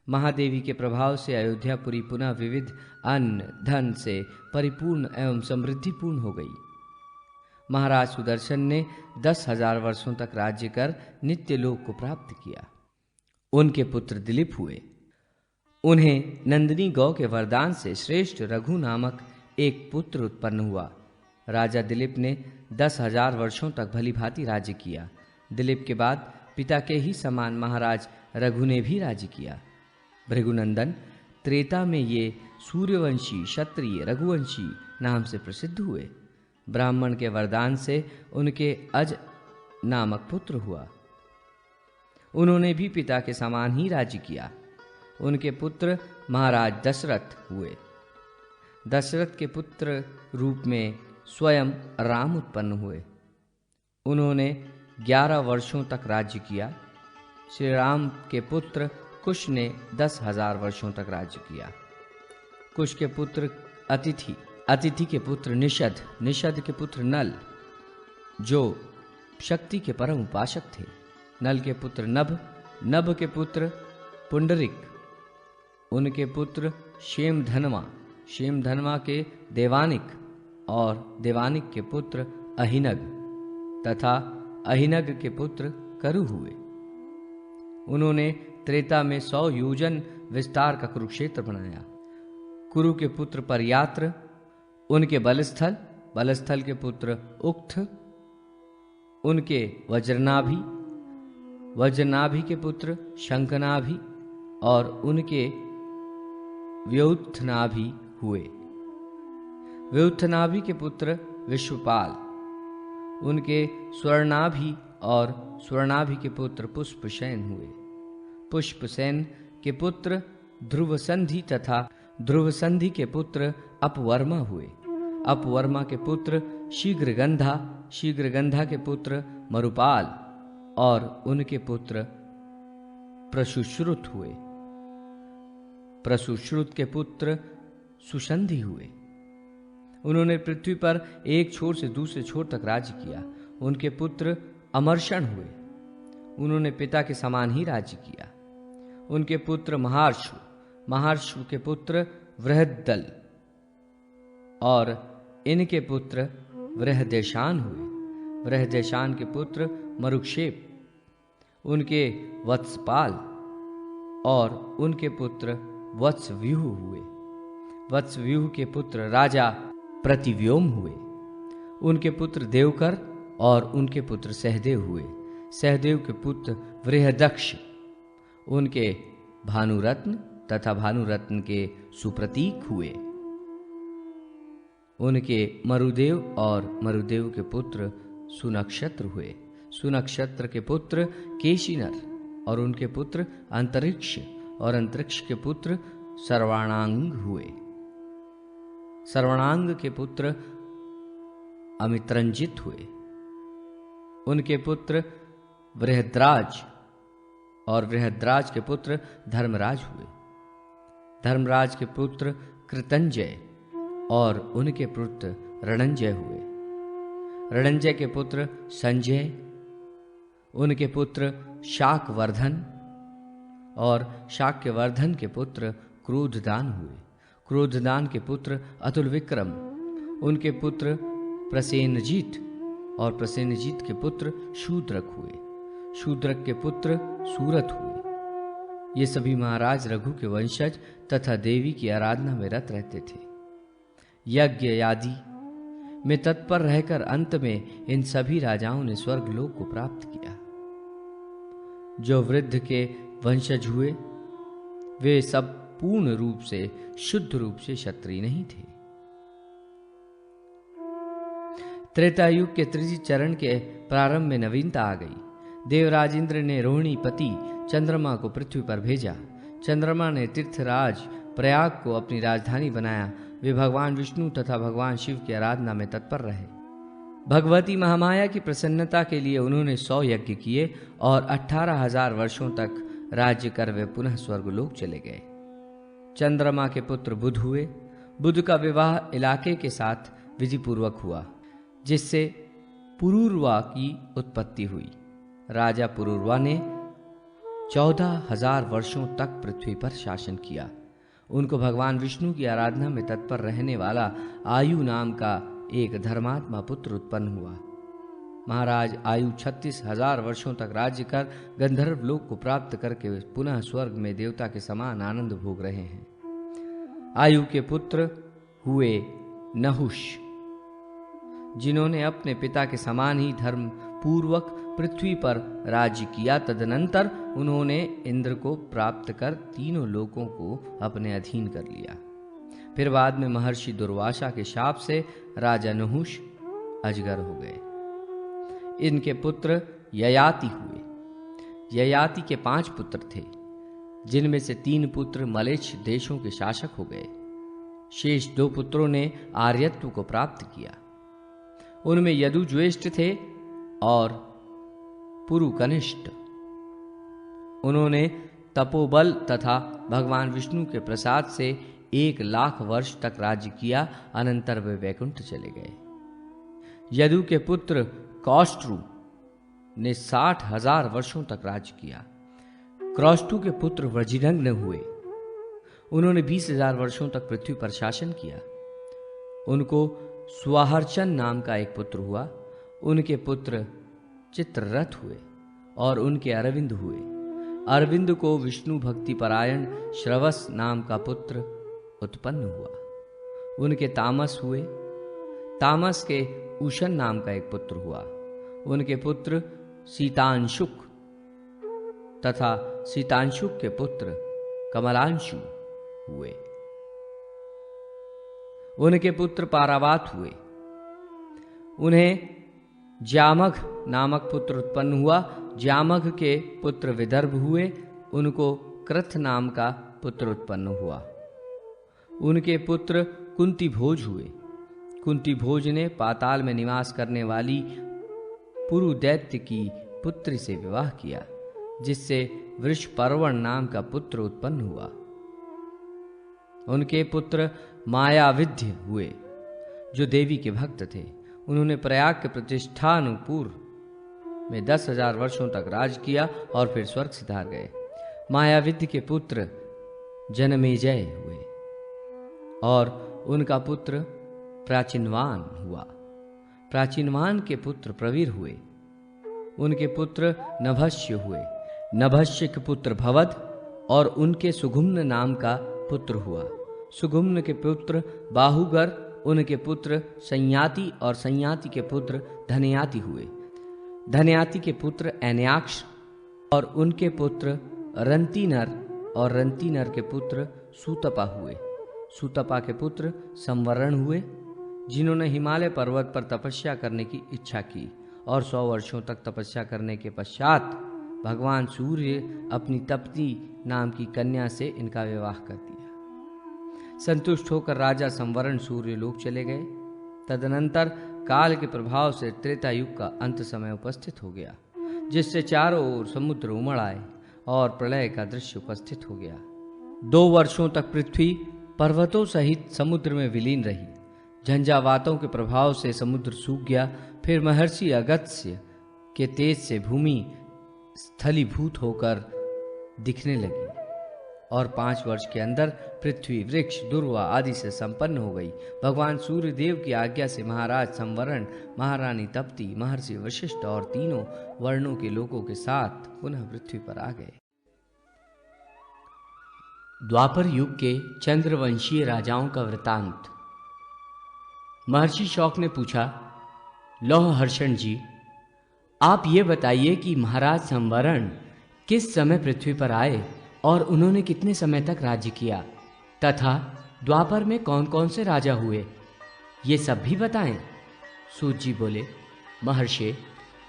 महादेवी के प्रभाव से अयोध्यापुरी पुनः विविध अन्न धन से परिपूर्ण एवं समृद्धिपूर्ण हो गई। महाराज सुदर्शन ने 10,000 वर्षों तक राज्य कर नित्य लोक को प्राप्त किया। उनके पुत्र दिलीप हुए। उन्हें नंदिनी गौ के वरदान से श्रेष्ठ रघु नामक एक पुत्र उत्पन्न हुआ। राजा दिलीप ने 10,000 वर्षों तक भली भांति राज्य किया। दिलीप के बाद पिता के ही समान महाराज रघु ने भी राज्य किया। भृगुनंदन त्रेता में ये सूर्यवंशी क्षत्रिय रघुवंशी नाम से प्रसिद्ध हुए। ब्राह्मण के वरदान से उनके अज नामक पुत्र हुआ। उन्होंने भी पिता के समान ही राज्य किया। उनके पुत्र महाराज दशरथ हुए। दशरथ के पुत्र रूप में स्वयं राम उत्पन्न हुए। उन्होंने 11 वर्षों तक राज्य किया। श्री राम के पुत्र कुश ने 10,000 वर्षों तक राज्य किया। कुश के पुत्र अतिथि, अतिथि के पुत्र निषद, निषद के पुत्र नल, जो शक्ति के परम उपासक थे। नल के पुत्र नभ, नभ के पुत्र पुंडरिक, उनके पुत्र शेमधनवा, शेमधनवा के देवानिक और देवानिक के पुत्र अहिनग तथा अहिनग के पुत्र करु हुए। उन्होंने त्रेता में 100 योजन विस्तार का कुरुक्षेत्र बनाया। कुरु के पुत्र परयात्र, उनके बलस्थल, बलस्थल के पुत्र उक्त, उनके वज्रनाभि, वज्रनाभि के पुत्र शंखनाभि और उनके व्युत्थनाभि हुए। व्युत्थनाभि के पुत्र विश्वपाल, उनके स्वर्णाभि और स्वर्णाभि के पुत्र पुष्पसेन हुए। पुष्पसेन के पुत्र ध्रुवसंधि तथा ध्रुवसंधि के पुत्र अपवर्मा हुए। अपवर्मा के पुत्र शीघ्रगंधा, शीघ्रगंधा के पुत्र मरुपाल और उनके पुत्र प्रसुश्रुत हुए। प्रसुश्रुत के पुत्र सुसंधि हुए। उन्होंने पृथ्वी पर एक छोर से दूसरे छोर तक राज्य किया। उनके पुत्र अमर्षण हुए। उन्होंने पिता के समान ही राज्य किया। उनके पुत्र महार्षु, महार्षु के पुत्र वृहद्दल और इनके पुत्र वृहदेशान हुए। वृहदेशान के पुत्र मरुक्षेप, उनके वत्सपाल और उनके पुत्र वत्सव्यूह हुए। वत्सव्यूह के पुत्र राजा प्रतिव्योम हुए। उनके पुत्र देवकर और उनके पुत्र सहदेव हुए। सहदेव के पुत्र बृहदक्ष, उनके भानुरत्न तथा भानुरत्न के सुप्रतीक हुए। उनके मरुदेव और मरुदेव के पुत्र सुनक्षत्र हुए। सुनक्षत्र के पुत्र केशिनर और उनके पुत्र अंतरिक्ष और अंतरिक्ष के पुत्र सर्वाणांग हुए। सर्वाणांग के पुत्र अमित्रंजित हुए। उनके पुत्र बृहद्राज और बृहद्राज के पुत्र धर्मराज हुए। धर्मराज के पुत्र कृतंजय और उनके पुत्र रणंजय हुए। रणंजय के पुत्र संजय, उनके पुत्र शाकवर्धन और शाक्यवर्धन के पुत्र क्रोधदान हुए। क्रोधदान के पुत्र अतुल विक्रम, उनके पुत्र प्रसेनजीत और प्रसेनजीत के पुत्र शूद्रक हुए। शूद्रक के पुत्र सूरत हुए। ये सभी महाराज रघु के वंशज तथा देवी की आराधना में रत रहते थे। यज्ञ आदि में तत्पर रहकर अंत में इन सभी राजाओं ने स्वर्ग लोक को प्राप्त किया। जो वृद्ध के वंशज हुए वे सब पूर्ण रूप से, शुद्ध रूप से क्षत्रिय नहीं थे। त्रेता युग के तृतीय चरण के प्रारंभ में नवीनता आ गई। देवराज इंद्र ने रोहिणीपति चंद्रमा को पृथ्वी पर भेजा। चंद्रमा ने तीर्थराज प्रयाग को अपनी राजधानी बनाया। वे भगवान विष्णु तथा भगवान शिव की आराधना में तत्पर रहे। भगवती महामाया की प्रसन्नता के लिए उन्होंने 100 यज्ञ किए और 18,000 वर्षों तक राज्य कर वे पुनः स्वर्गलोक चले गए। चंद्रमा के पुत्र बुध हुए। बुध का विवाह इलाके के साथ विधिपूर्वक हुआ, जिससे पुरूरवा की उत्पत्ति हुई। राजा पुरूरवा ने 14,000 वर्षों तक पृथ्वी पर शासन किया। उनको भगवान विष्णु की आराधना में तत्पर रहने वाला आयु नाम का एक धर्मात्मा पुत्र उत्पन्न हुआ। महाराज आयु 36,000 वर्षों तक राज्य कर गंधर्व लोक को प्राप्त करके पुनः स्वर्ग में देवता के समान आनंद भोग रहे हैं। आयु के पुत्र हुए नहुष, जिन्होंने अपने पिता के समान ही धर्म पूर्वक पृथ्वी पर राज्य किया। तदनंतर उन्होंने इंद्र को प्राप्त कर तीनों लोकों को अपने अधीन कर लिया। फिर बाद में महर्षि दुर्वासा के शाप से राजा नहुष अजगर हो गए। इनके पुत्र ययाति हुए। ययाति के 5 पुत्र थे, जिनमें से 3 पुत्र मलेच्छ देशों के शासक हो गए। शेष 2 पुत्रों ने आर्यत्व को प्राप्त किया। उनमें यदु ज्येष्ठ थे और पुरु कनिष्ठ। उन्होंने तपोबल तथा भगवान विष्णु के प्रसाद से 1,00,000 वर्ष तक राज्य किया। अनंतर वे वैकुंठ चले गए। यदु के पुत्र कौष्टु ने 60,000 वर्षों तक राज्य किया। क्रौष्टु के पुत्र वज्रनग्न हुए। उन्होंने 20,000 वर्षों तक पृथ्वी पर शासन किया। उनको स्वाहर्चन नाम का एक पुत्र हुआ। उनके पुत्र चित्ररथ हुए और उनके अरविंद हुए। अरविंद को विष्णु भक्ति परायण श्रवस नाम का पुत्र उत्पन्न हुआ। उनके तामस हुए। तामस के उशन नाम का एक पुत्र हुआ। उनके पुत्र सीतांशुक तथा सीतांशुक के पुत्र कमलांशु हुए। उनके पुत्र पारावात हुए। उन्हें ज्यामघ नामक पुत्र उत्पन्न हुआ। ज्यामघ के पुत्र विदर्भ हुए। उनको कृथ नाम का पुत्र उत्पन्न हुआ। उनके पुत्र कुंती भोज हुए। कुंती भोज ने पाताल में निवास करने वाली पुरु दैत्य की पुत्री से विवाह किया, जिससे वृषपर्वण नाम का पुत्र उत्पन्न हुआ। उनके पुत्र मायाविद्य हुए, जो देवी के भक्त थे। उन्होंने प्रयाग के प्रतिष्ठानुपूर में 10,000 वर्षों तक राज किया और फिर स्वर्ग सिधार गए। मायाविद्य के पुत्र जनमेजय हुए और उनका पुत्र प्राचीनवान हुआ। प्राचीनवान के पुत्र प्रवीर हुए। उनके पुत्र नभस्य हुए। नभस्य के पुत्र भवद और उनके सुगुम्न नाम का पुत्र हुआ। सुगुम्न के पुत्र बाहुगर, उनके पुत्र संयाति और संयाति के पुत्र धनयाति हुए। धनयाति के पुत्र ऐन्याक्ष और उनके पुत्र रंतीनर और रंतीनर के पुत्र सूतपा हुए। सूतपा के पुत्र संवरण हुए, जिन्होंने हिमालय पर्वत पर तपस्या करने की इच्छा की और 100 वर्षों तक तपस्या करने के पश्चात भगवान सूर्य अपनी तप्ती नाम की कन्या से इनका विवाह कर दिया। संतुष्ट होकर राजा संवरण सूर्य लोक चले गए। तदनंतर काल के प्रभाव से त्रेता युग का अंत समय उपस्थित हो गया, जिससे चारों ओर समुद्र उमड़ आए और प्रलय का दृश्य उपस्थित हो गया। 2 वर्षों तक पृथ्वी पर्वतों सहित समुद्र में विलीन रही। झंझावातों के प्रभाव से समुद्र सूख गया। फिर महर्षि अगस्त्य के तेज से भूमि स्थलीभूत होकर दिखने लगी और 5 वर्ष के अंदर पृथ्वी, वृक्ष, दुर्वा आदि से संपन्न हो गई। भगवान सूर्य देव की आज्ञा से महाराज संवरण, महारानी तप्ती, महर्षि वशिष्ठ और तीनों वर्णों के लोगों के साथ पुनः पृथ्वी पर आ गए। द्वापर युग के चंद्रवंशीय राजाओं का वृतांत। महर्षि शौक ने पूछा, लौह हर्षण जी, आप ये बताइए कि महाराज संवरण किस समय पृथ्वी पर आए और उन्होंने कितने समय तक राज्य किया, तथा द्वापर में कौन कौन से राजा हुए, ये सब भी बताएं। सूत जी बोले, महर्षि,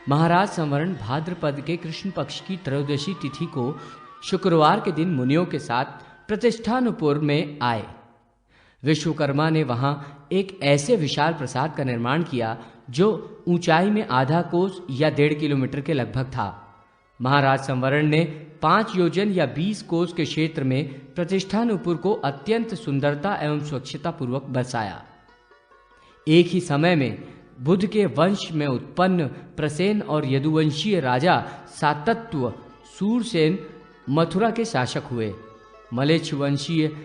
महाराज संवरण भाद्रपद के कृष्ण पक्ष की त्रयोदशी तिथि को शुक्रवार के दिन मुनियों के साथ प्रतिष्ठानपुर में आए। विश्वकर्मा ने वहां एक ऐसे विशाल प्रासाद का निर्माण किया जो ऊंचाई में आधा कोस या 1.5 किलोमीटर के लगभग था। महाराज संवरण ने 5 योजन या 20 कोस के क्षेत्र में प्रतिष्ठानपुर को अत्यंत सुंदरता एवं स्वच्छता पूर्वक बसाया। एक ही समय में बुद्ध के वंश में उत्पन्न प्रसेन और यदुवंशीय राजा सातत्व सूरसेन मथुरा के शासक हुए। मलेच्छ वंशीय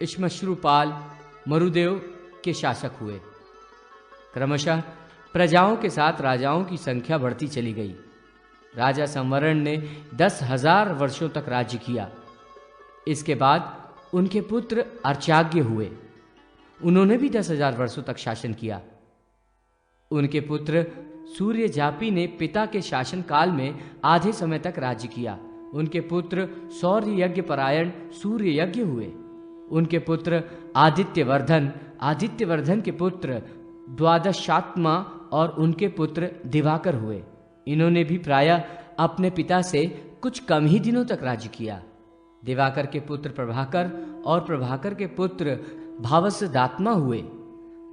इश्मश्रुपाल मरुदेव के शासक हुए। क्रमशः प्रजाओं के साथ राजाओं की संख्या बढ़ती चली गई। राजा संवरण ने 10,000 वर्षों तक राज्य किया। इसके बाद उनके पुत्र अर्चाग्य हुए। उन्होंने भी 10,000 वर्षों तक शासन किया। उनके पुत्र सूर्यजापी ने पिता के शासन काल में आधे समय तक राज्य किया। उनके पुत्र सौर्य यज्ञ परायण सूर्य यज्ञ हुए। उनके पुत्र आदित्यवर्धन के पुत्र द्वादशात्मा और उनके पुत्र दिवाकर हुए। इन्होंने भी प्रायः अपने पिता से कुछ कम ही दिनों तक राज्य किया। दिवाकर के पुत्र प्रभाकर और प्रभाकर के पुत्र भावसदात्मा हुए।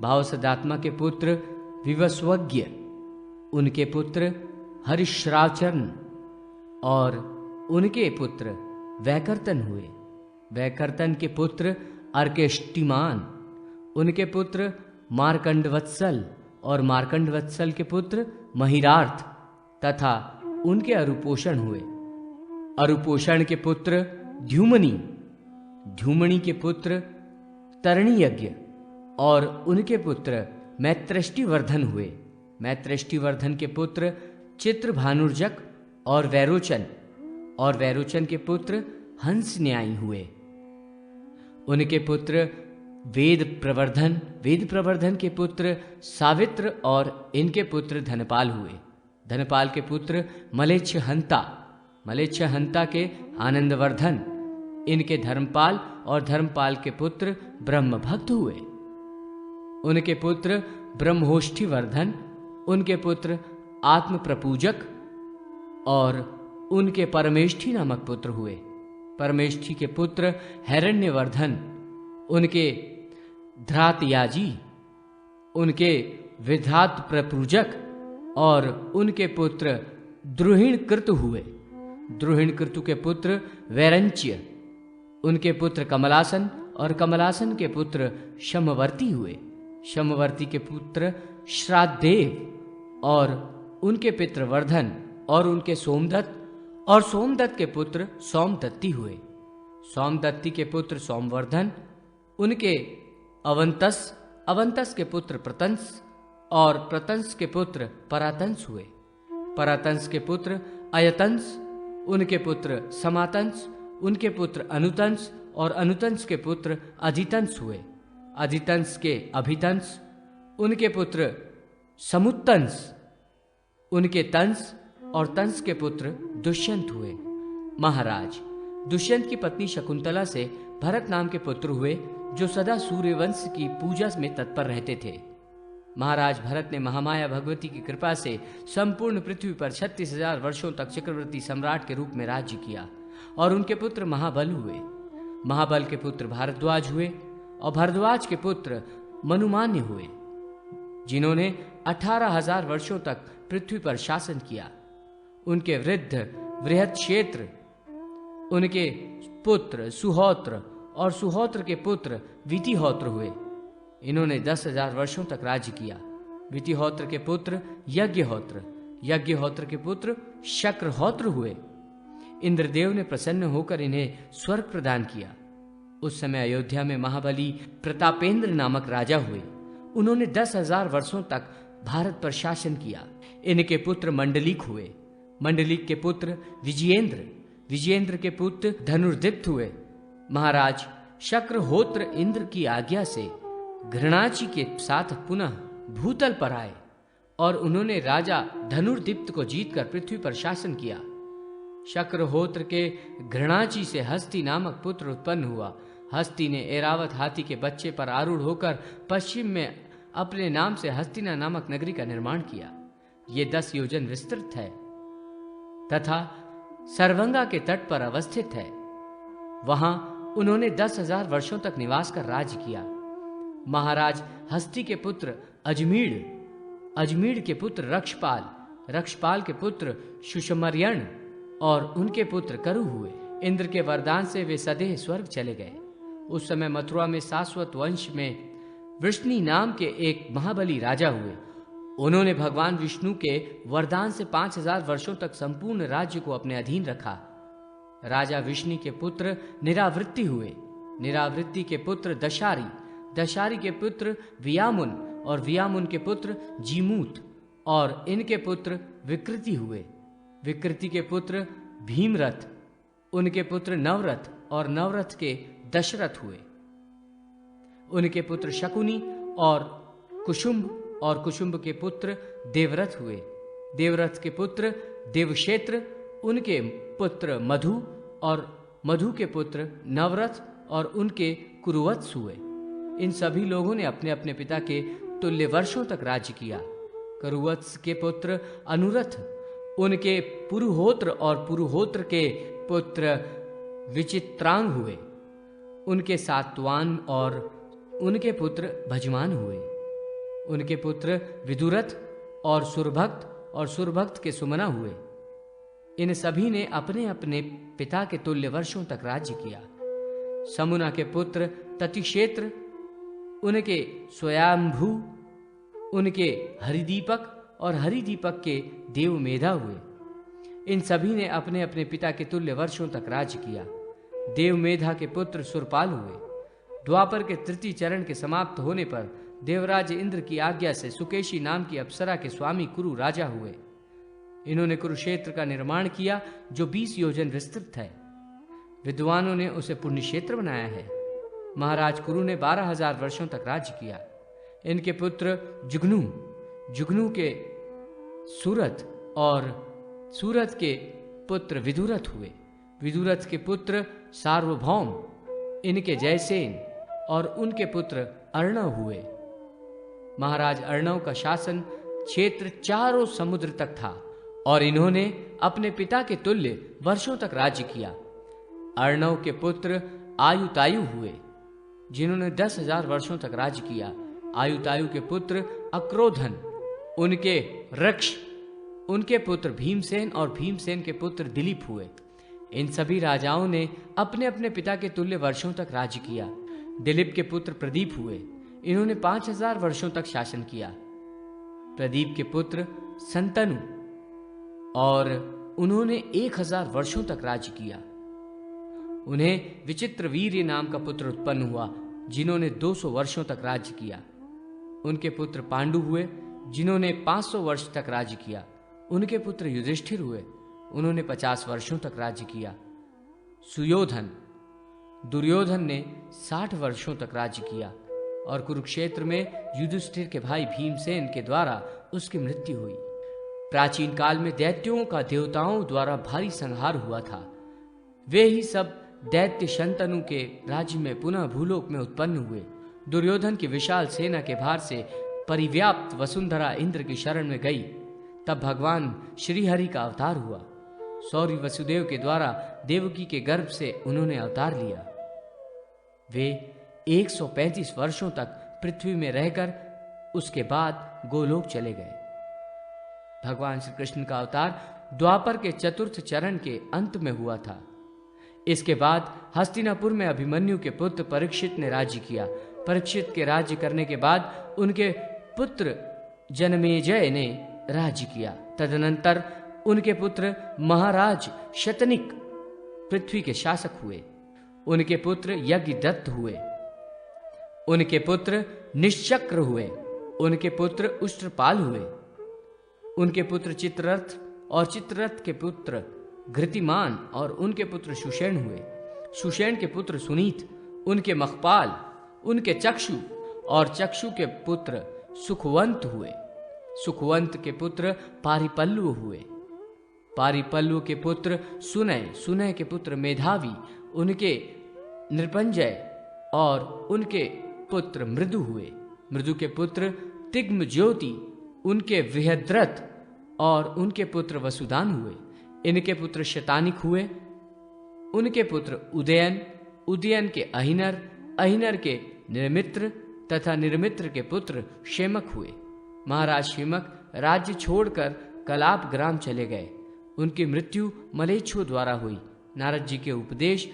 भावसदात्मा के पुत्र विवस्वज्ञ, उनके पुत्र हरिश्राचरण और उनके पुत्र वैकर्तन हुए। वैकर्तन के पुत्र अर्केष्टिमान, उनके पुत्र मार्कंडवत्सल और मार्कंडवत्सल के पुत्र महिरार्थ तथा उनके अरुपोषण हुए। अरुपोषण के पुत्र ध्युमनी, ध्युमनी के पुत्र तरणीयज्ञ और उनके पुत्र मैत्रेष्टिवर्धन हुए। मैत्रेष्टिवर्धन के पुत्र चित्रभानुर्जक और वैरोचन के पुत्र हंस न्यायी हुए। उनके पुत्र वेद प्रवर्धन के पुत्र सावित्र और इनके पुत्र धनपाल हुए। धनपाल के पुत्र मलेच्छ हंता के आनंदवर्धन, इनके धर्मपाल और धर्मपाल के पुत्र ब्रह्मभक्त हुए। उनके पुत्र ब्रह्मोष्ठीवर्धन, उनके पुत्र आत्मप्रपूजक और उनके परमेष्ठी नामक पुत्र हुए। परमेष्ठी के पुत्र हिरण्यवर्धन, उनके धृतयाजी, उनके विधात प्रपूजक और उनके पुत्र द्रुहिणकृत हुए। द्रुहिणकृतु के पुत्र वैरंच्य, उनके पुत्र कमलासन और कमलासन के पुत्र शमवर्ती हुए। शमवर्ती के पुत्र श्राद्धदेव और उनके पितृ वर्धन और उनके सोमदत्त और सोमदत्त के पुत्र सोमदत्ती हुए। सोमदत्ती के पुत्र सोमवर्धन, उनके अवंतस के पुत्र प्रतंस और प्रतंस के पुत्र परातंस हुए। परातंस के पुत्र अयतंस, उनके पुत्र समातंस, उनके पुत्र अनुतंस और अनुतंस के पुत्र अधितंस हुए। अधितंस के अभितंस, उनके पुत्र समुत्तंस, उनके तंस और तंस के पुत्र दुष्यंत हुए। महाराज, दुष्यंत की पत्नी शकुंतला से भरत नाम के पुत्र हुए, जो सदा सूर्यवंश की पूजा में तत्पर रहते थे। महाराज भरत ने महामाया भगवती की कृपा से संपूर्ण पृथ्वी पर 36,000 वर्षों तक चक्रवर्ती सम्राट के रूप में राज्य किया और उनके पुत्र महाबल हुए। महाबल के पुत्र भारद्वाज हुए और भारद्वाज के पुत्र मनुमान्य हुए, जिन्होंने 18,000 वर्षों तक पृथ्वी पर शासन किया। उनके वृद्ध बृहद क्षेत्र उनके पुत्र सुहोत्र और सुहोत्र के पुत्र वितिहोत्र हुए। इन्होंने 10,000 वर्षों तक राज्य किया। वितिहोत्र के पुत्र यज्ञहोत्र, यज्ञहोत्र के पुत्र शक्रहोत्र हुए। इंद्रदेव ने प्रसन्न होकर इन्हें स्वर्ग प्रदान किया। उस समय अयोध्या में महाबली प्रतापेंद्र नामक राजा हुए। उन्होंने 10,000 वर्षों तक भारत पर शासन किया। इनके पुत्र मंडलिक हुए। मंडलिक के पुत्र विजयेंद्र, विजयेंद्र के पुत्र धनुर्दीप्त हुए। महाराज शक्रहोत्र इंद्र की आज्ञा से घृणाची के साथ पुनः भूतल पर आए और उन्होंने राजा धनुर्दीप्त को जीतकर पृथ्वी पर शासन किया। शक्रहोत्र के घृणाची से हस्ती नामक पुत्र उत्पन्न हुआ। हस्ती ने ऐरावत हाथी के बच्चे पर आरूढ़ होकर पश्चिम में अपने नाम से हस्तिना नामक नगरी का निर्माण किया। ये 10 योजन विस्तृत है तथा सरवंगा के तट पर अवस्थित है। वहां उन्होंने 10,000 वर्षों तक निवास कर राज्य किया। महाराज हस्ती के पुत्र अजमीड़, अजमीड़ के पुत्र रक्षपाल, रक्षपाल के पुत्र सुषमर्यण और उनके पुत्र करु हुए। इंद्र के वरदान से वे सदैह स्वर्ग चले गए। उस समय मथुरा में सास्वत वंश में वृष्णि नाम के एक महाबली राजा हुए। उन्होंने भगवान विष्णु के वरदान से 5,000 वर्षों तक संपूर्ण राज्य को अपने अधीन रखा। राजा विष्णु के पुत्र निरावृत्ति हुए। निरावृत्ति के पुत्र दशारी, दशारी के पुत्र वियामुन और वियामुन के पुत्र जीमूत और इनके पुत्र विकृति हुए। विकृति के पुत्र भीमरथ, उनके पुत्र नवरथ और नवरथ के दशरथ हुए। उनके पुत्र शकुनी और कुशुंभ और कुशुंभ के पुत्र देवरथ हुए। देवरथ के पुत्र देवक्षेत्र, उनके पुत्र मधु और मधु के पुत्र नवरथ और उनके कुरुवत्स हुए। इन सभी लोगों ने अपने अपने पिता के तुल्य वर्षों तक राज्य किया। कुरुवत्स के पुत्र अनुरथ, उनके पुरुहोत्र और पुरुहोत्र के पुत्र विचित्रांग हुए। उनके सातवान और उनके पुत्र भजमान हुए। उनके पुत्र विदुरथ और सुरभक्त के सुमना हुए। इन सभी ने अपने अपने पिता के तुल्य वर्षों तक राज्य किया। समुना के पुत्र ततिक्षेत्र, उनके स्वयंभू, उनके हरिदीपक और हरिदीपक के देवमेधा हुए। इन सभी ने अपने अपने पिता के तुल्य वर्षों तक राज्य किया। देवमेधा के पुत्र सुरपाल हुए। द्वापर के तृतीय चरण के समाप्त होने पर देवराज इंद्र की आज्ञा से सुकेशी नाम की अप्सरा के स्वामी कुरु राजा हुए। इन्होंने कुरुक्षेत्र का निर्माण किया जो 20 योजन विस्तृत है। विद्वानों ने उसे पुण्य क्षेत्र बनाया है। महाराज कुरु ने 12,000 वर्षों तक राज्य किया। इनके पुत्र जुगनू, जुगनू के सूरत और सूरत के पुत्र विदुरथ हुए। विदुरथ के पुत्र सार्वभौम, इनके जयसेन और उनके पुत्र अर्णव हुए। महाराज अर्णव का शासन क्षेत्र चारों समुद्र तक था और इन्होंने अपने पिता के तुल्य वर्षों तक राज्य किया। अर्णव के पुत्र आयुतायु हुए, जिन्होंने 10,000 वर्षों तक राज्य किया। आयुतायु के पुत्र अक्रोधन, उनके वृक्ष, उनके पुत्र भीमसेन और भीमसेन के पुत्र दिलीप हुए। इन सभी राजाओं ने अपने अपने पिता के तुल्य वर्षों तक राज्य किया। दिलीप के पुत्र प्रदीप हुए। इन्होंने 5,000 वर्षों तक शासन किया। प्रदीप के पुत्र संतनु और उन्होंने 1,000 वर्षों तक राज्य किया। उन्हें विचित्र वीर्य नाम का पुत्र उत्पन्न हुआ, जिन्होंने 200 वर्षों तक राज्य किया। उनके पुत्र पांडु हुए, जिन्होंने 500 वर्ष तक राज्य किया। उनके पुत्र युधिष्ठिर हुए, उन्होंने 50 वर्षों तक राज्य किया। सुयोधन, दुर्योधन ने 60 वर्षों तक राज्य किया और कुरुक्षेत्र में युधिष्ठिर के भाई भीमसेन के द्वारा उसकी मृत्यु हुई। प्राचीन काल में दैत्यों का देवताओं द्वारा भारी संहार हुआ था। वे ही सब दैत्य शंतनु के राज्य में पुनः भूलोक में उत्पन्न हुए। दुर्योधन की विशाल सेना के भार से परिव्याप्त वसुंधरा इंद्र की शरण में गई, तब भगवान श्रीहरि का अवतार हुआ। सौरी वसुदेव के द्वारा देवकी के गर्भ से उन्होंने अवतार लिया। वे 135 वर्षों तक पृथ्वी में रहकर उसके बाद गोलोक चले गए। भगवान श्री कृष्ण का अवतार द्वापर के चतुर्थ चरण के अंत में हुआ था। इसके बाद हस्तिनापुर में अभिमन्यु के पुत्र परीक्षित ने राज्य किया। परीक्षित के राज्य करने के बाद उनके पुत्र जनमेजय ने राज्य किया। तदनंतर उनके पुत्र महाराज शतनिक पृथ्वी के शासक हुए। उनके पुत्र यज्ञदत्त हुए। उनके पुत्र निश्चक्र हुए। उनके पुत्र उष्ट्रपाल हुए। उनके पुत्र चित्ररथ और चित्ररथ के पुत्र घृतिमान और उनके पुत्र सुषेण हुए। सुषेण के पुत्र सुनीत, उनके मखपाल, उनके चक्षु और चक्षु के पुत्र सुखवंत हुए। सुखवंत के पुत्र पारिपल्लु हुए। पारिपल्लु के पुत्र सुनय, सुनय के पुत्र मेधावी, उनके नृपंजय और उनके पुत्र मृदु हुए। मृदु के पुत्र तिग्म ज्योति, उनके विहद्रथ और उनके पुत्र वसुदान हुए। इनके पुत्र शतानिक हुए। उनके पुत्र उदयन, उदयन के अहिनर, अहिनर के निर्मित्र तथा निर्मित्र के पुत्र शेमक हुए। महाराज शेमक राज्य छोड़कर कलाप ग्राम चले गए। उनकी मृत्यु मलेच्छों द्वारा हुई। नारद जी के उपदेश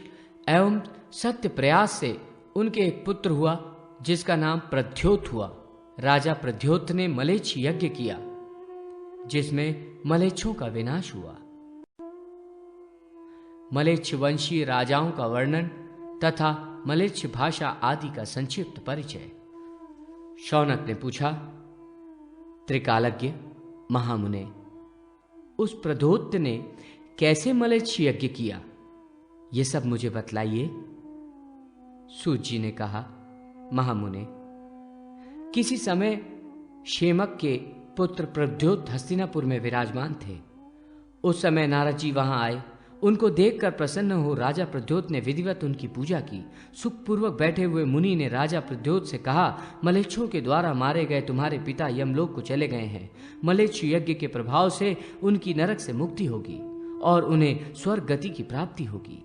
एवं सत्य प्रयास से उनके एक पुत्र हुआ जिसका नाम प्रद्योत हुआ। राजा प्रद्योत ने मलेच्छ यज्ञ किया जिसमें मलेच्छों का विनाश हुआ। मलेच्छ वंशीय राजाओं का वर्णन तथा मलेच्छ भाषा आदि का संक्षिप्त परिचय। शौनक ने पूछा, त्रिकालज्ञ महामुने, उस प्रद्योत ने कैसे मलेच्छ यज्ञ किया, ये सब मुझे बतलाइए। सूत जी ने कहा, महामुने, किसी समय शेमक के पुत्र प्रद्योत हस्तिनापुर में विराजमान थे। उस समय नारद जी वहां आए। उनको देखकर प्रसन्न हो राजा प्रद्योत ने विधिवत उनकी पूजा की। सुखपूर्वक बैठे हुए मुनि ने राजा प्रद्योत से कहा, मलेच्छों के द्वारा मारे गए तुम्हारे पिता यमलोक को चले गए हैं। मलेच्छ यज्ञ के प्रभाव से उनकी नरक से मुक्ति होगी और उन्हें स्वर्ग गति की प्राप्ति होगी।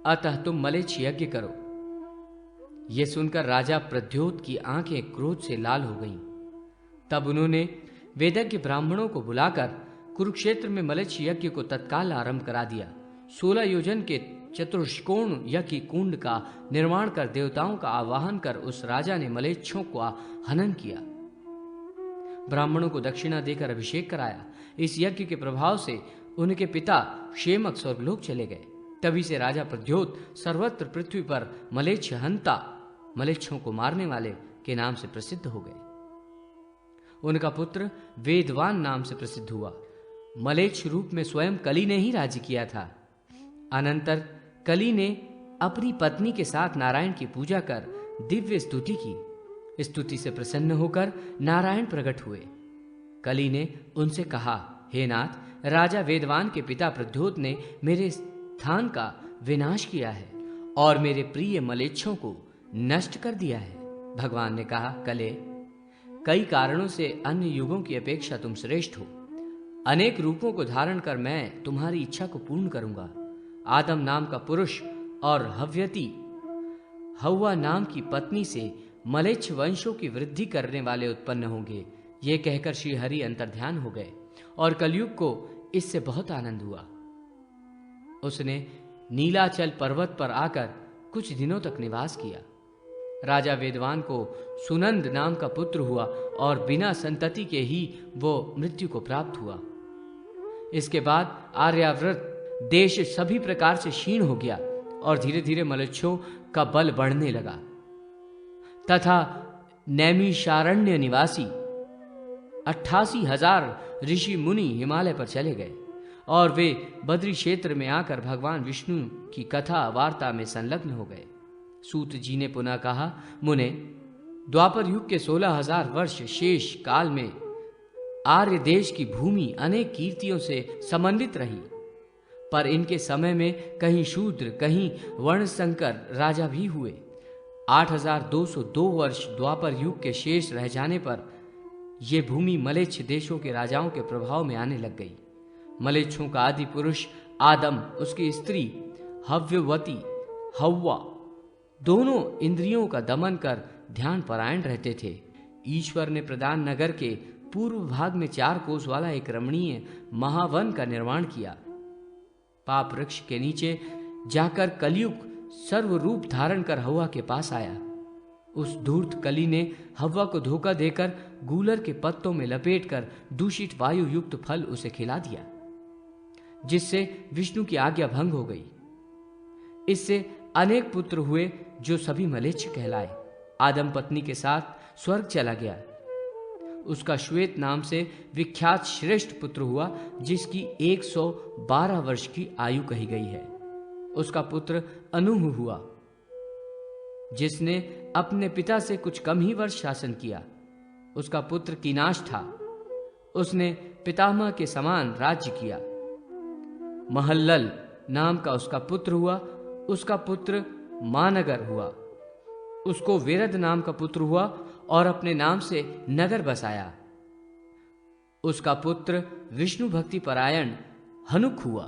अतः तुम मलेच्छ यज्ञ करो। यह सुनकर राजा प्रद्योत की आंखें क्रोध से लाल हो गईं। तब उन्होंने वेदज्ञ ब्राह्मणों को बुलाकर कुरुक्षेत्र में मलेच्छ यज्ञ को तत्काल आरंभ करा दिया। 16 योजन के चतुष्कोण यज्ञ कुंड का निर्माण कर देवताओं का आवाहन कर उस राजा ने मलेच्छों का हनन किया। ब्राह्मणों को दक्षिणा देकर अभिषेक कराया। इस यज्ञ के प्रभाव से उनके पिता शेमक स्वर्गलोक चले गए। तभी से राजा प्रद्योत सर्वत्र पृथ्वी पर मलेच्छ हंता, मलेच्छों को मारने वाले के नाम से प्रसिद्ध हो गए। उनका पुत्र वेदवान नाम से प्रसिद्ध हुआ। मलेच्छ रूप में स्वयं कली ने ही राज्य किया था। अनंतर कली ने अपनी पत्नी के साथ नारायण की पूजा कर दिव्य स्तुति की। स्तुति से प्रसन्न होकर नारायण प्रकट हुए। कली ने उनसे कहा, हे नाथ, राजा वेदवान के पिता प्रद्योत ने मेरे स्थान का विनाश किया है और मेरे प्रिय मलेच्छों को नष्ट कर दिया है। भगवान ने कहा, कले, कई कारणों से अन्य युगों की अपेक्षा तुम श्रेष्ठ हो। अनेक रूपों को धारण कर मैं तुम्हारी इच्छा को पूर्ण करूंगा। आदम नाम का पुरुष और हव्यती हव्वा नाम की पत्नी से मलेच्छ वंशों की वृद्धि करने वाले उत्पन्न होंगे। ये कहकर श्री हरि अंतर्ध्यान हो गए और कलयुग को इससे बहुत आनंद हुआ। उसने नीलाचल पर्वत पर आकर कुछ दिनों तक निवास किया। राजा वेदवान को सुनंद नाम का पुत्र हुआ और बिना संतति के ही वो मृत्यु को प्राप्त हुआ। इसके बाद आर्यावर्त देश सभी प्रकार से क्षीण हो गया और धीरे धीरे मलेच्छों का बल बढ़ने लगा तथा नैमिषारण्य निवासी 88,000 ऋषि मुनि हिमालय पर चले गए और वे बद्री क्षेत्र में आकर भगवान विष्णु की कथा वार्ता में संलग्न हो गए। सूत जी ने पुनः कहा, मुने, द्वापर युग के 16,000 वर्ष शेष काल में आर्य देश की भूमि अनेक कीर्तियों से समन्वित रही, पर इनके समय में कहीं शूद्र कहीं वर्ण संकर राजा भी हुए। 8,202 वर्ष द्वापर युग के शेष रह जाने पर ये भूमि मलेच्छ देशों के राजाओं के प्रभाव में आने लग गई। मलेच्छों का आदि पुरुष आदम, उसकी स्त्री हव्यवती हव्वा, दोनों इंद्रियों का दमन कर ध्यान परायण रहते थे। ईश्वर ने प्रधान नगर के पूर्व भाग में 4 कोस वाला एक रमणीय महावन का निर्माण किया। पाप वृक्ष के नीचे जाकर कलयुग सर्वरूप धारण कर हव्वा के पास आया। उस धूर्त कली ने हव्वा को धोखा देकर गूलर के पत्तों में लपेटकर दूषित वायु युक्त फल उसे खिला दिया, जिससे विष्णु की आज्ञा भंग हो गई। इससे अनेक पुत्र हुए जो सभी मलेच्छ कहलाए। आदम पत्नी के साथ स्वर्ग चला गया। उसका श्वेत नाम से विख्यात श्रेष्ठ पुत्र हुआ, जिसकी 112 वर्ष की आयु कही गई है। उसका पुत्र अनूह हुआ, जिसने अपने पिता से कुछ कम ही वर्ष शासन किया। उसका पुत्र कीनाश था, उसने पितामह के समान राज्य किया। महल्लल नाम का उसका पुत्र हुआ, उसका पुत्र मानगर हुआ। उसको वेरद नाम का पुत्र हुआ और अपने नाम से नगर बसाया। उसका पुत्र विष्णु भक्ति परायण हनुक हुआ।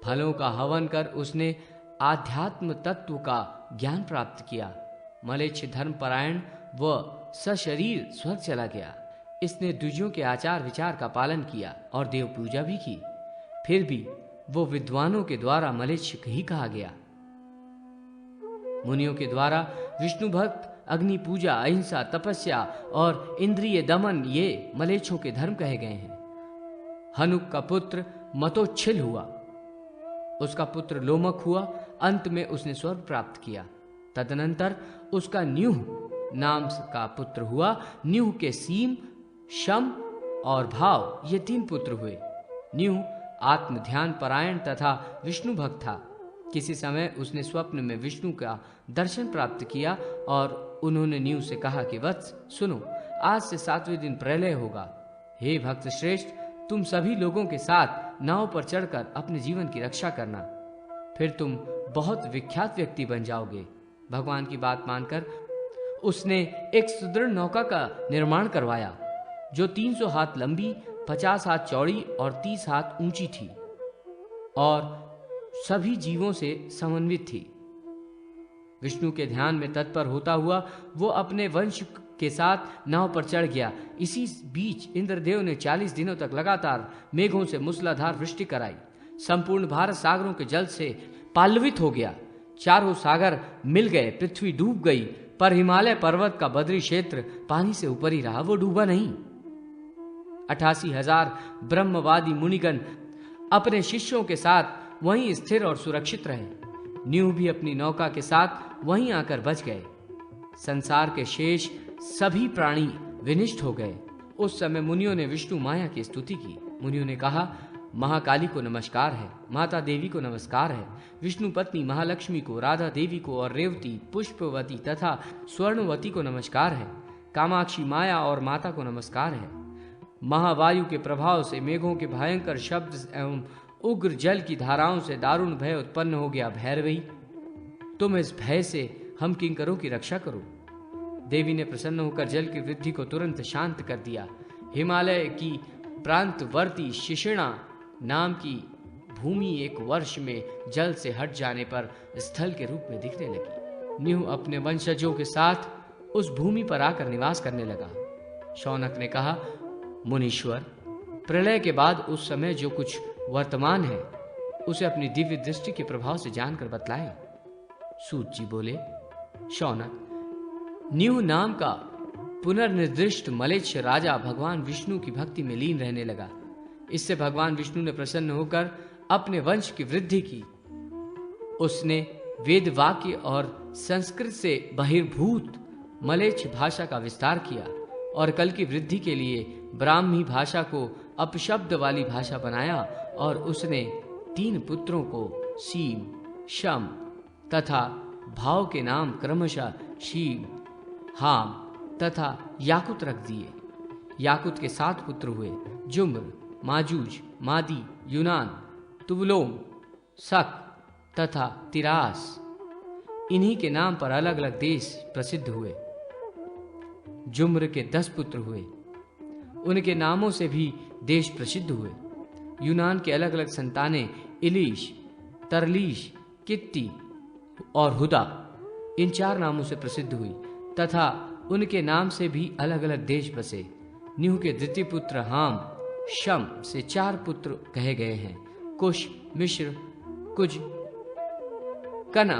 फलों का हवन कर उसने आध्यात्म तत्व का ज्ञान प्राप्त किया। मलेच्छ धर्म परायण व सशरीर स्वर्ग चला गया। इसने द्विजों के आचार विचार का पालन किया और देव पूजा भी की। फिर भी वो विद्वानों के द्वारा मलेच्छ ही कहा गया। मुनियों के द्वारा विष्णु भक्त, अग्नि पूजा, अहिंसा, तपस्या और इंद्रिय दमन ये मलेच्छों के धर्म कहे गए हैं। हनुक का पुत्र मतोच्छिल हुआ। उसका पुत्र लोमक हुआ। अंत में उसने स्वर्ग प्राप्त किया। तदनंतर उसका न्यूह नाम का पुत्र हुआ। न्यूह के सीम, शम और भाव ये 3 पुत्र हुए। न्यूह आत्म ध्यान परायण तथा विष्णु भक्त था। किसी समय उसने स्वप्न में विष्णु का दर्शन प्राप्त किया और उन्होंने न्यूह से कहा कि वत्स सुनो, आज से 7वें दिन प्रलय होगा। हे भक्त श्रेष्ठ, तुम सभी लोगों के साथ नाव पर चढ़कर अपने जीवन की रक्षा करना, फिर तुम बहुत विख्यात व्यक्ति बन जाओगे। भगवान की बात मानकर उसने एक सुदृढ़ नौका का निर्माण करवाया, जो 300 हाथ लंबी, 50 हाथ चौड़ी और 30 हाथ ऊंची थी और सभी जीवों से समन्वित थी। विष्णु के ध्यान में तत्पर होता हुआ वो अपने वंश के साथ नाव पर चढ़ गया। इसी बीच इंद्रदेव ने 40 दिनों तक लगातार मेघों से मूसलाधार वृष्टि कराई। संपूर्ण भारत सागरों के जल से पाल्वित हो गया। चारों सागर मिल गए, पृथ्वी डूब गई, पर हिमालय पर्वत का बद्री क्षेत्र पानी से ऊपर ही रहा, वो डूबा नहीं। 88,000 ब्रह्मवादी मुनिगण अपने शिष्यों के साथ वहीं स्थिर और सुरक्षित रहे। न्यूह भी अपनी नौका के साथ वहीं आकर बच गए। संसार के शेष सभी प्राणी विनिष्ट हो गए। उस समय मुनियों ने विष्णु माया की स्तुति की। मुनियों ने कहा, महाकाली को नमस्कार है, माता देवी को नमस्कार है, विष्णु पत्नी महालक्ष्मी को, राधा देवी को और रेवती, पुष्पवती तथा स्वर्णवती को नमस्कार है, कामाक्षी माया और माता को नमस्कार है। महावायु के प्रभाव से मेघों के भयंकर शब्द एवं उग्र जल की धाराओं से दारुण भय उत्पन्न हो गया। भैरवी, तुम इस भय से हम किंकरों की रक्षा करो। देवी ने प्रसन्न होकर जल की वृद्धि को तुरंत शांत कर दिया। हिमालय की प्रांतवर्ती शिशिणा नाम की भूमि 1 वर्ष में जल से हट जाने पर स्थल के रूप में दिखने लगी। न्यूह अपने वंशजों के साथ उस भूमि पर आकर निवास करने लगा। शौनक ने कहा, मुनीश्वर, प्रलय के बाद उस समय जो कुछ वर्तमान है उसे अपनी दिव्य दृष्टि के प्रभाव से जानकर बतलाएं। सूत जी बोले, शौनक, न्यूह नाम का पुनर्निर्दिष्ट मलेच्छ राजा भगवान विष्णु की भक्ति में लीन रहने लगा। इससे भगवान विष्णु ने प्रसन्न होकर अपने वंश की वृद्धि की। उसने वेद वाक्य और संस्कृत से बहिर्भूत मलेच्छ भाषा का विस्तार किया और कल की वृद्धि के लिए ब्राह्मी भाषा को अपशब्द वाली भाषा बनाया और उसने 3 पुत्रों को सीम, शम तथा भाव के नाम क्रमशः शीम, हाम तथा याकुत रख दिए। याकुत के 7 पुत्र हुए, जुम्र, माजूज, मादी, यूनान, तुवलोम, शक तथा तिरास। इन्हीं के नाम पर अलग अलग देश प्रसिद्ध हुए। जुम्र के 10 पुत्र हुए। उनके नामों से भी देश प्रसिद्ध हुए। यूनान के अलग अलग संतानें इलीश, तरलीश, कित्ती और हुदा इन 4 नामों से प्रसिद्ध हुई तथा उनके नाम से भी अलग अलग देश बसे। न्यूह के द्वितीय पुत्र हाम, शम से 4 पुत्र कहे गए हैं। कुश, मिस्र, कुज, कना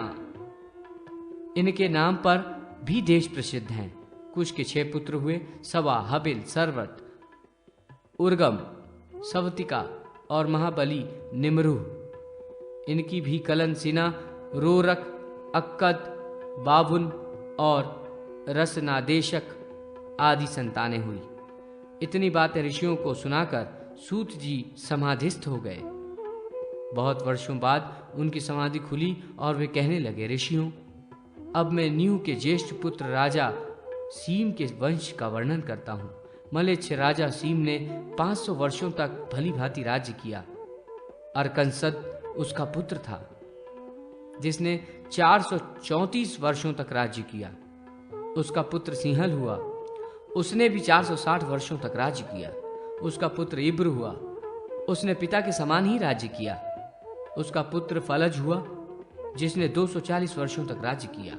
इनके नाम पर भी देश प्रसिद्ध हैं। कुश के 6 पुत्र हुए, सवा, हबिल, सरवत, उर्गम, सवतिका और महाबली निमरूह। इनकी भी कलन, सिना, रोरक, अक्कद, बाबुन और रसनादेशक आदि संतानें हुई। इतनी बातें ऋषियों को सुनाकर सूत जी समाधिस्थ हो गए। बहुत वर्षों बाद उनकी समाधि खुली और वे कहने लगे, ऋषियों, अब मैं न्यूह के ज्येष्ठ पुत्र राजा सीम के वंश का वर्णन करता हूँ। मलेच्छ राजा सीम ने 500 वर्षों तक भली भांति राज्य किया। अरकनसद उसका पुत्र था, जिसने 434 वर्षों तक राज्य किया। उसका पुत्र सिंहल हुआ, उसने भी 460 वर्षों तक राज्य किया। उसका पुत्र इब्र हुआ, उसने पिता के समान ही राज्य किया। उसका पुत्र फलज हुआ, जिसने 240 वर्षों तक राज्य किया।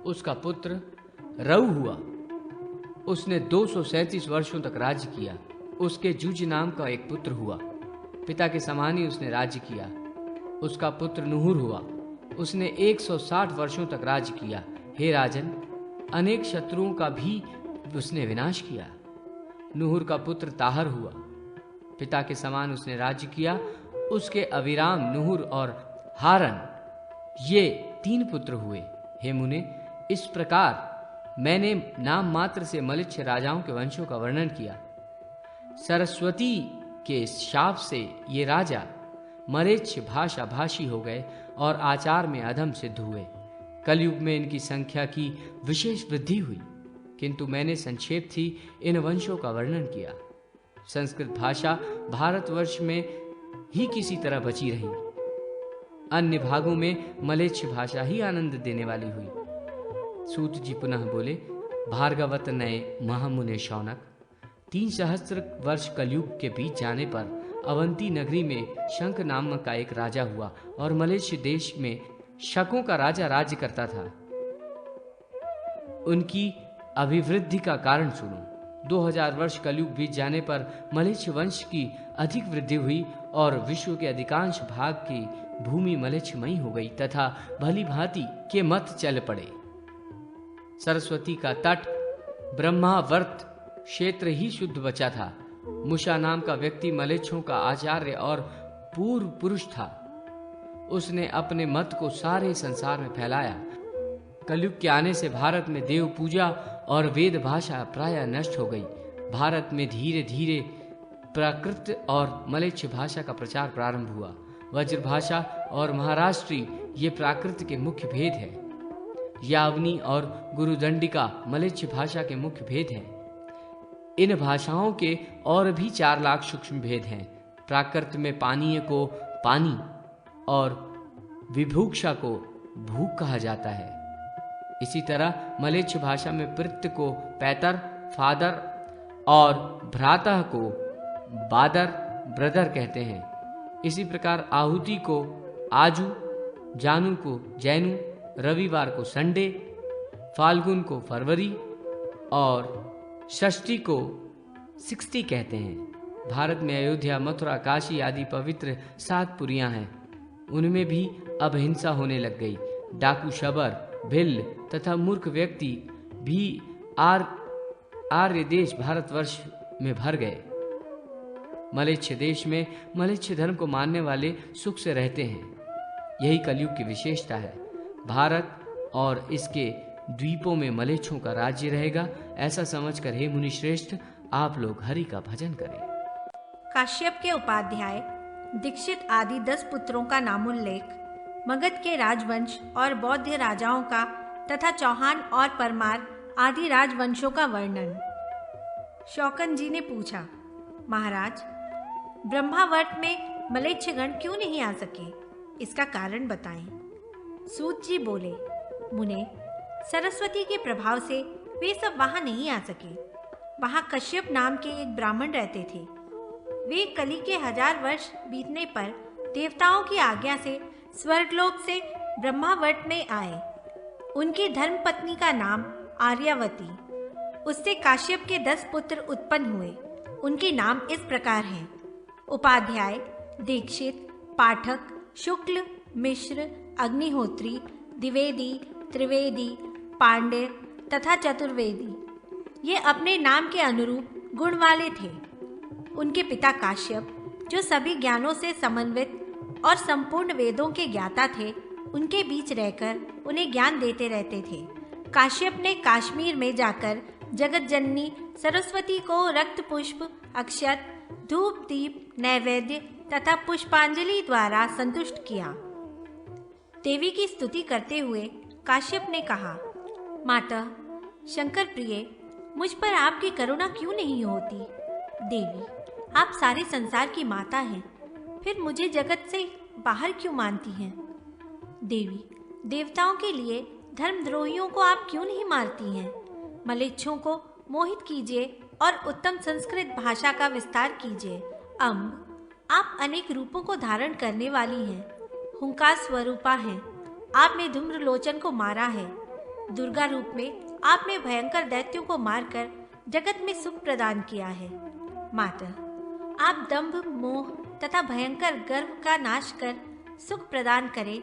उसका पुत्र रऊ हुआ, उसने 237 वर्षों तक राज्य किया। उसके जुज नाम का एक पुत्र हुआ, पिता के समान ही उसने राज्य किया। उसका पुत्र नुहुर हुआ, उसने 160 वर्षों तक राज्य किया। हे राजन, अनेक शत्रुओं का भी उसने विनाश किया। नुहुर का पुत्र ताहर हुआ, पिता के समान उसने राज्य किया। उसके अविराम, नुहुर और हारन ये 3 पुत्र हुए। हे मुने, इस प्रकार मैंने नाम मात्र से मलिच्छ राजाओं के वंशों का वर्णन किया। सरस्वती के शाप से ये राजा मलेच्छ भाषा भाषी हो गए और आचार में अधम सिद्ध हुए। कलयुग में इनकी संख्या की विशेष वृद्धि हुई, किंतु मैंने संक्षेप थी इन वंशों का वर्णन किया। संस्कृत भाषा भारतवर्ष में ही किसी तरह बची रही, अन्य भागों में मलेच्छ भाषा ही आनंद देने वाली हुई। सूत जी पुनः बोले, भार्गवत नये महामुने शौनक, 3 सहस्त्र वर्ष कलयुग के बीत जाने पर अवंती नगरी में शंख नामक का एक राजा हुआ और मलेच्छ देश में शकों का राजा राज्य करता था। उनकी अभिवृद्धि का कारण सुनो। 2000 वर्ष कलयुग बीत जाने पर मलेच्छ वंश की अधिक वृद्धि हुई और विश्व के अधिकांश भाग की भूमि मलेच्छमयी हो गई तथा भली भांति के मत चल पड़े। सरस्वती का तट ब्रह्मावर्त क्षेत्र ही शुद्ध बचा था। मुषा नाम का व्यक्ति मलेच्छों का आचार्य और पूर्व पुरुष था। उसने अपने मत को सारे संसार में फैलाया। कलयुग के आने से भारत में देव पूजा और वेद भाषा प्रायः नष्ट हो गई। भारत में धीरे धीरे प्राकृत और मलेच्छ भाषा का प्रचार प्रारंभ हुआ। वज्र भाषा और महाराष्ट्री ये प्राकृत के मुख्य भेद है। यावनी और गुरुदंडिका मलेच्छ भाषा के मुख्य भेद हैं। इन भाषाओं के और भी 4 लाख सूक्ष्म भेद हैं। प्राकृत में पानीय को पानी और विभूक्षा को भूख कहा जाता है। इसी तरह मलेच्छ भाषा में पितृ को पैतर, फादर और भ्राता को बादर, ब्रदर कहते हैं। इसी प्रकार आहुति को आजू, जानू को जैनू, रविवार को संडे, फाल्गुन को फरवरी और षष्ठी को 60 कहते हैं। भारत में अयोध्या, मथुरा, काशी आदि पवित्र 7 पुरियां हैं। उनमें भी अब हिंसा होने लग गई। डाकू, शबर, भिल्ल तथा मूर्ख व्यक्ति भी आर्य देश भारतवर्ष में भर गए। मलेच्छ देश में मलेच्छ धर्म को मानने वाले सुख से रहते हैं। यही कलयुग की विशेषता है। भारत और इसके द्वीपों में मलेच्छों का राज्य रहेगा, ऐसा समझकर हे मुनि श्रेष्ठ, आप लोग हरि का भजन करें। काश्यप के उपाध्याय, दीक्षित आदि 10 पुत्रों का नामोल्लेख, मगध के राजवंश और बौद्ध राजाओं का तथा चौहान और परमार आदि राजवंशों का वर्णन। शौकन जी ने पूछा, महाराज, ब्रह्मावर्त में मलेच्छगण क्यों नहीं आ सके? इसका कारण बताएं। सूत जी बोले, मुने, सरस्वती के प्रभाव से वे सब वहां नहीं आ सके। वहां कश्यप नाम के एक ब्राह्मण रहते थे। वे कली के 1000 वर्ष बीतने पर देवताओं की आज्ञा से स्वर्गलोक से ब्रह्मावर्त में आए। उनकी धर्मपत्नी का नाम आर्यावती। उससे काश्यप के 10 पुत्र उत्पन्न हुए। उनके नाम इस प्रकार हैं: उपाध्याय, दीक्षित, पाठक, शुक्ल, मिश्र, अग्निहोत्री, द्विवेदी, त्रिवेदी, पांड्य तथा चतुर्वेदी। ये अपने नाम के अनुरूप गुण वाले थे। उनके पिता काश्यप, जो सभी ज्ञानों से समन्वित और संपूर्ण वेदों के ज्ञाता थे, उनके बीच रहकर उन्हें ज्ञान देते रहते थे। काश्यप ने कश्मीर में जाकर जगत जननी सरस्वती को रक्त पुष्प, अक्षत, धूप, दीप, नैवेद्य तथा पुष्पांजलि द्वारा संतुष्ट किया। देवी की स्तुति करते हुए काश्यप ने कहा, माता शंकर प्रिय, मुझ पर आपकी करुणा क्यों नहीं होती? देवी, आप सारे संसार की माता हैं, फिर मुझे जगत से बाहर क्यों मानती हैं? देवी, देवताओं के लिए धर्मद्रोहियों को आप क्यों नहीं मारती हैं? मलेच्छों को मोहित कीजिए और उत्तम संस्कृत भाषा का विस्तार कीजिए। आप अनेक रूपों को धारण करने वाली हैं, हुंकार स्वरूपा हैं। आपने धूम्रलोचन को मारा है। दुर्गा रूप में आपने भयंकर दैत्यों को मारकर जगत में सुख प्रदान किया है। माता, आप दंभ, मोह तथा भयंकर गर्व का नाश कर सुख प्रदान करें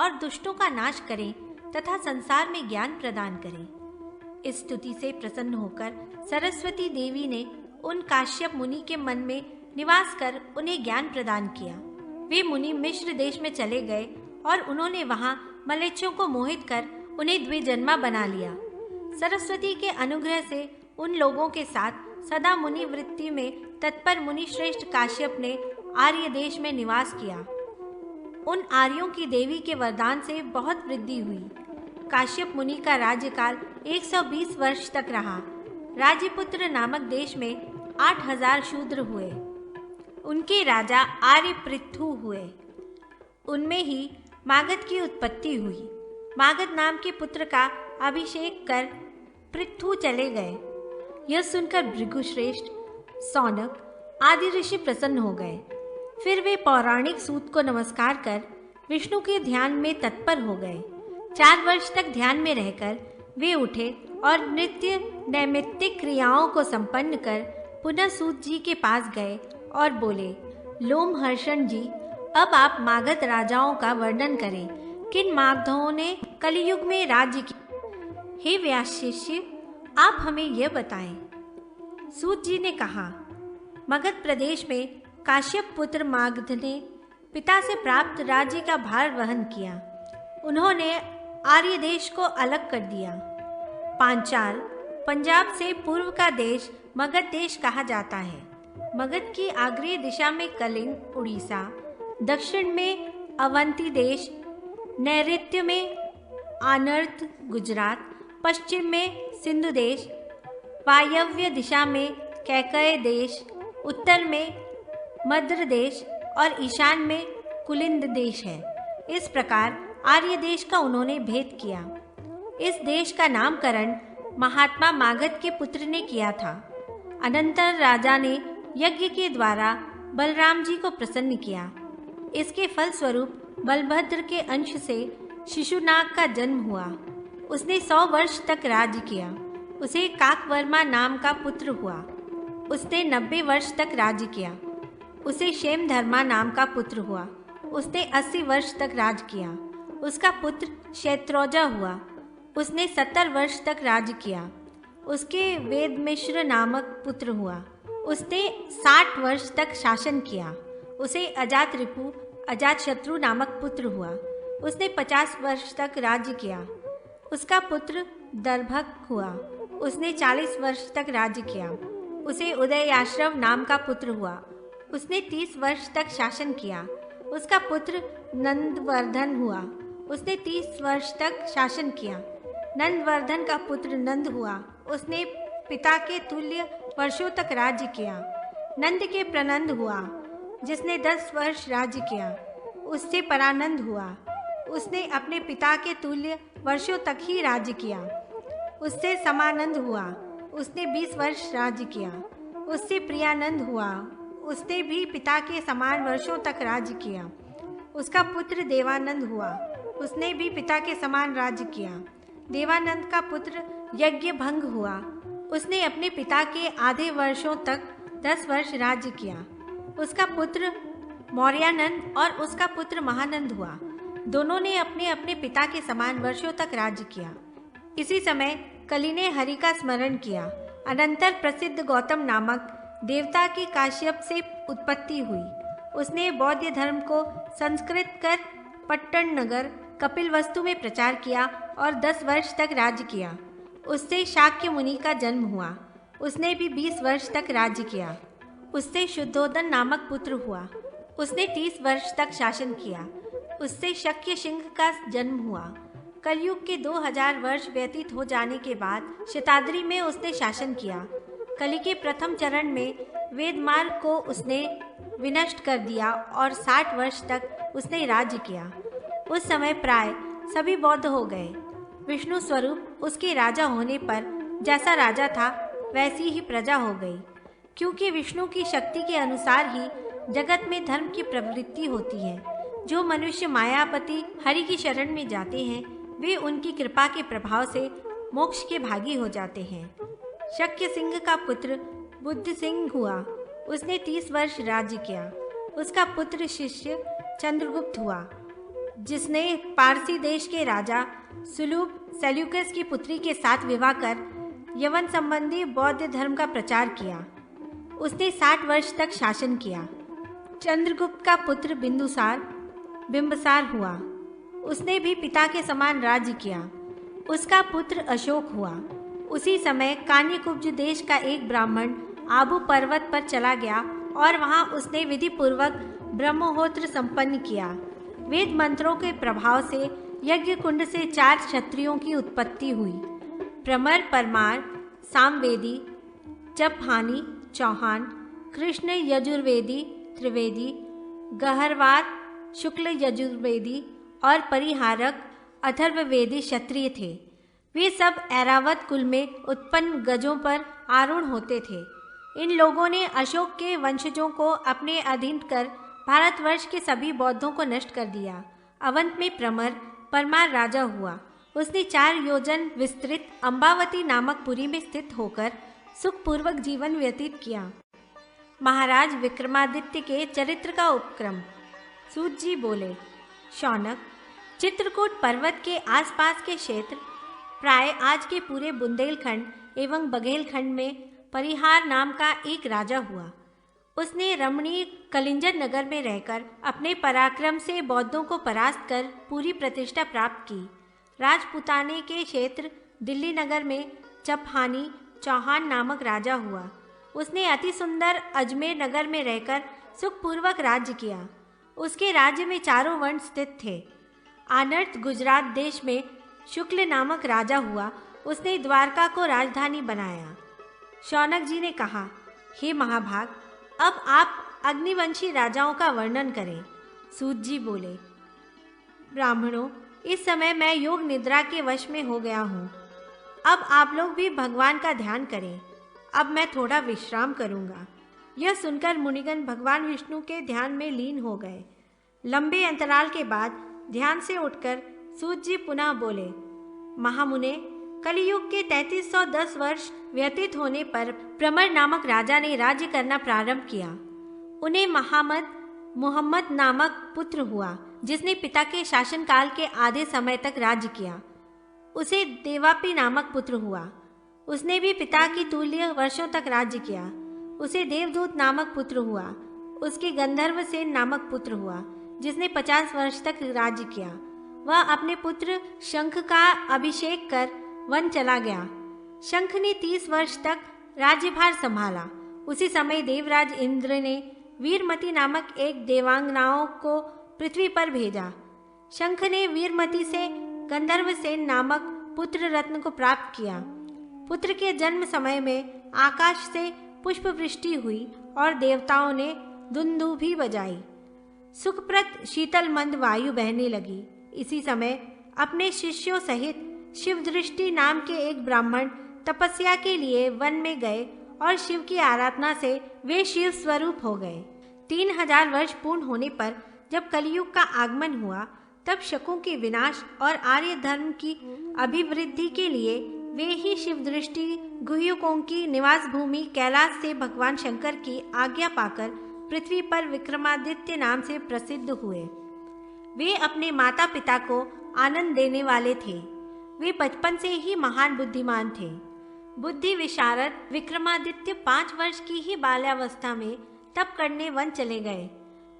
और दुष्टों का नाश करें तथा संसार में ज्ञान प्रदान करें। इस स्तुति से प्रसन्न होकर सरस्वती देवी ने उन काश्यप मुनि के मन में निवास कर उन्हें ज्ञान प्रदान किया। वे मुनि मिश्र देश में चले गए और उन्होंने वहां मलेच्छों को मोहित कर उन्हें द्विजन्मा बना लिया। सरस्वती के अनुग्रह से उन लोगों के साथ सदा मुनि वृत्ति में तत्पर मुनि श्रेष्ठ काश्यप ने आर्य देश में निवास किया। उन आर्यों की देवी के वरदान से बहुत वृद्धि हुई। काश्यप मुनि का राज्यकाल 120 वर्ष तक रहा। राजपुत्र नामक देश में 8000 शूद्र हुए। उनके राजा आर्य पृथु हुए। उनमें ही मागध की उत्पत्ति हुई। मागध नाम के पुत्र का अभिषेक कर पृथु चले गए। यह सुनकर भृगुश्रेष्ठ, सौनक आदि ऋषि प्रसन्न हो गए। फिर वे पौराणिक सूत को नमस्कार कर विष्णु के ध्यान में तत्पर हो गए। 4 वर्ष तक ध्यान में रहकर वे उठे और नित्य नैमित्तिक क्रियाओं को संपन्न कर पुनः सूत जी के पास गए और बोले, लोमहर्षण जी, अब आप मागध राजाओं का वर्णन करें। किन मागधों ने कलियुग में राज्य किया? हे व्यास शिष्य, आप हमें यह बताएं। सूत जी ने कहा, मगध प्रदेश में काश्यप पुत्र मागध ने पिता से प्राप्त राज्य का भार वहन किया। उन्होंने आर्य देश को अलग कर दिया। पांचाल, पंजाब से पूर्व का देश मगध देश कहा जाता है। मगध की आग्नेय दिशा में कलिंग, उड़ीसा, दक्षिण में अवंती देश, नैऋत्य में आनर्त, गुजरात, पश्चिम में सिंधु देश, वायव्य दिशा में कैकय देश, उत्तर में मद्र देश और ईशान में कुलिंद देश है। इस प्रकार आर्य देश का उन्होंने भेद किया। इस देश का नामकरण महात्मा मागध के पुत्र ने किया था। अनंतर राजा ने यज्ञ के द्वारा बलराम जी को प्रसन्न किया। इसके फलस्वरूप बलभद्र के अंश से शिशुनाग का जन्म हुआ। उसने 100 वर्ष तक राज्य किया। उसे काकवर्मा नाम का पुत्र हुआ। उसने 90 वर्ष तक राज्य किया। उसे क्षेमधर्मा नाम का पुत्र हुआ। उसने 80 वर्ष तक राज किया। उसका पुत्र शैत्रोजा हुआ। उसने 70 वर्ष तक राज्य किया। उसके वेदमिश्र नामक पुत्र हुआ। उसने 60 वर्ष तक शासन किया। उसे अजातरिपु, अजातशत्रु नामक पुत्र हुआ। उसने 50 वर्ष तक राज्य किया। उसका पुत्र दर्भक हुआ। उसने 40 वर्ष तक राज्य किया। उसे उदयाश्रव नाम का पुत्र हुआ। उसने 30 वर्ष तक शासन किया। उसका पुत्र नंदवर्धन हुआ। उसने 30 वर्ष तक शासन किया। नंदवर्धन का पुत्र नंद हुआ। उसने पिता के तुल्य वर्षों तक राज्य किया। नंद के प्रनंद हुआ, जिसने 10 वर्ष राज्य किया। उससे परानंद हुआ। उसने अपने पिता के तुल्य वर्षों तक ही राज्य किया। उससे समानंद हुआ, उसने 20 वर्ष राज्य किया। उससे प्रियानंद हुआ, उसने भी पिता के समान वर्षों तक राज्य किया। उसका पुत्र देवानंद हुआ, उसने भी पिता के समान राज्य किया। देवानंद का पुत्र यज्ञभंग हुआ, उसने अपने पिता के आधे वर्षों तक 10 वर्ष राज्य किया। उसका पुत्र मौर्यानंद और उसका पुत्र महानंद हुआ, दोनों ने अपने अपने पिता के समान वर्षों तक राज्य किया। इसी समय कलि ने हरि का स्मरण किया। अनंतर प्रसिद्ध गौतम नामक देवता की काश्यप से उत्पत्ति हुई। उसने बौद्ध धर्म को संस्कृत कर पट्टन नगर कपिलवस्तु में प्रचार किया और 10 वर्ष तक राज्य किया। उससे शाक्य मुनि का जन्म हुआ, उसने भी 20 वर्ष तक राज्य किया। उससे शुद्धोदन नामक पुत्र हुआ, उसने 30 वर्ष तक शासन किया। उससे शक्य सिंह का जन्म हुआ। कलयुग के 2000 वर्ष व्यतीत हो जाने के बाद शताद्री में उसने शासन किया। कलि के प्रथम चरण में वेद मार्ग को उसने विनष्ट कर दिया और 60 वर्ष तक उसने राज्य किया। उस समय प्राय सभी बौद्ध हो गए। विष्णु स्वरूप उसके राजा होने पर जैसा राजा था वैसी ही प्रजा हो गई, क्योंकि विष्णु की शक्ति के अनुसार ही जगत में धर्म की प्रवृत्ति होती है। जो मनुष्य मायापति हरि की शरण में जाते हैं वे उनकी कृपा के प्रभाव से मोक्ष के भागी हो जाते हैं। शक्य सिंह का पुत्र बुद्ध सिंह हुआ, उसने 30 वर्ष राज्य किया। उसका पुत्र शिष्य चंद्रगुप्त हुआ, जिसने पारसी देश के राजा सुलूब सेल्यूकस की पुत्री के साथ विवाह कर यवन संबंधी बौद्ध धर्म का प्रचार किया। उसने 60 वर्ष तक शासन किया। चंद्रगुप्त का पुत्र बिंबसार हुआ, उसने भी पिता के समान राज्य किया। उसका पुत्र अशोक हुआ। उसी समय कान्यकुब्ज देश का एक ब्राह्मण आबू पर्वत पर चला गया और वहां उसने विधि पूर्वक ब्रह्महोत्र संपन्न किया। वेद मंत्रों के प्रभाव से यज्ञ कुंड से 4 क्षत्रियों की उत्पत्ति हुई। प्रमर, परमार, सामवेदी, चपहानी, चौहान, कृष्ण यजुर्वेदी, त्रिवेदी, गहरवार, शुक्ल यजुर्वेदी और परिहारक अथर्ववेदी क्षत्रिय थे। वे सब ऐरावत कुल में उत्पन्न गजों पर आरूढ़ होते थे। इन लोगों ने अशोक के वंशजों को अपने अधीन कर भारतवर्ष के सभी बौद्धों को नष्ट कर दिया। अवंत में परमार राजा हुआ। उसने 4 योजन विस्तृत अम्बावती नामक पुरी में स्थित होकर सुखपूर्वक जीवन व्यतीत किया। महाराज विक्रमादित्य के चरित्र का उपक्रम। सूत जी बोले, शौनक, चित्रकूट पर्वत के आसपास के क्षेत्र प्राय आज के पूरे बुंदेलखंड एवं बघेलखंड में परिहार नाम का एक राजा हुआ। उसने रमणीय कलिंजर नगर में रहकर अपने पराक्रम से बौद्धों को परास्त कर पूरी प्रतिष्ठा प्राप्त की। राजपुताने के क्षेत्र दिल्ली नगर में चपहानी चौहान नामक राजा हुआ। उसने अति सुंदर अजमेर नगर में रहकर सुखपूर्वक राज्य किया। उसके राज्य में 4 वर्ण स्थित थे। आनर्त गुजरात देश में शुक्ल नामक राजा हुआ। उसने द्वारका को राजधानी बनाया। शौनक जी ने कहा, हे महाभाग, अब आप अग्निवंशी राजाओं का वर्णन करें। सूत जी बोले, ब्राह्मणों, इस समय मैं योग निद्रा के वश में हो गया हूँ। अब आप लोग भी भगवान का ध्यान करें। अब मैं थोड़ा विश्राम करूँगा। यह सुनकर मुनिगण भगवान विष्णु के ध्यान में लीन हो गए। लंबे अंतराल के बाद ध्यान से उठकर सूत जी पुनः बोले, महामुने, कलियुग के 3310 वर्ष व्यतीत होने पर प्रमर नामक राजा ने राज्य करना प्रारंभ किया। उन्हें मुहम्मद नामक पुत्र हुआ, जिसने पिता के शासनकाल के आधे समय तक राज्य किया। उसे देवापी नामक पुत्र हुआ। उसने भी पिता की तुल्य वर्षों तक राज्य किया। उसे देवदूत नामक पुत्र हुआ। उसके गंधर्वसेन नामक पुत्र हुआ, जिसने 50 वर्ष तक राज्य किया। वह अपने पुत्र शंख का अभिषेक कर वन चला गया। शंख ने 30 वर्ष तक राज्यभार संभाला। उसी समय देवराज इंद्र ने वीरमती नामक एक देवांगनाओं को पृथ्वी पर भेजा। शंख ने वीरमती से गंधर्वसेन नामक पुत्र रत्न को प्राप्त किया। पुत्र के जन्म समय में आकाश से पुष्प वृष्टि हुई और देवताओं ने दुंदुभी बजाई। सुखप्रद शीतल मंद वायु बहने लगी। इसी समय अपने शिष्यों सहित शिवदृष्टि नाम के एक ब्राह्मण तपस्या के लिए वन में गए और शिव की आराधना से वे शिव स्वरूप हो गए। 3000 वर्ष पूर्ण होने पर जब कलयुग का आगमन हुआ, तब शकों के विनाश और आर्य धर्म की अभिवृद्धि के लिए वे ही शिवदृष्टि गुह्यकों की निवास भूमि कैलाश से भगवान शंकर की आज्ञा पाकर पृथ्वी पर विक्रमादित्य नाम से प्रसिद्ध हुए। वे अपने माता पिता को आनंद देने वाले थे। वे बचपन से ही महान बुद्धिमान थे। बुद्धि विशारद विक्रमादित्य 5 वर्ष की ही बाल्यावस्था में तप करने वन चले गए।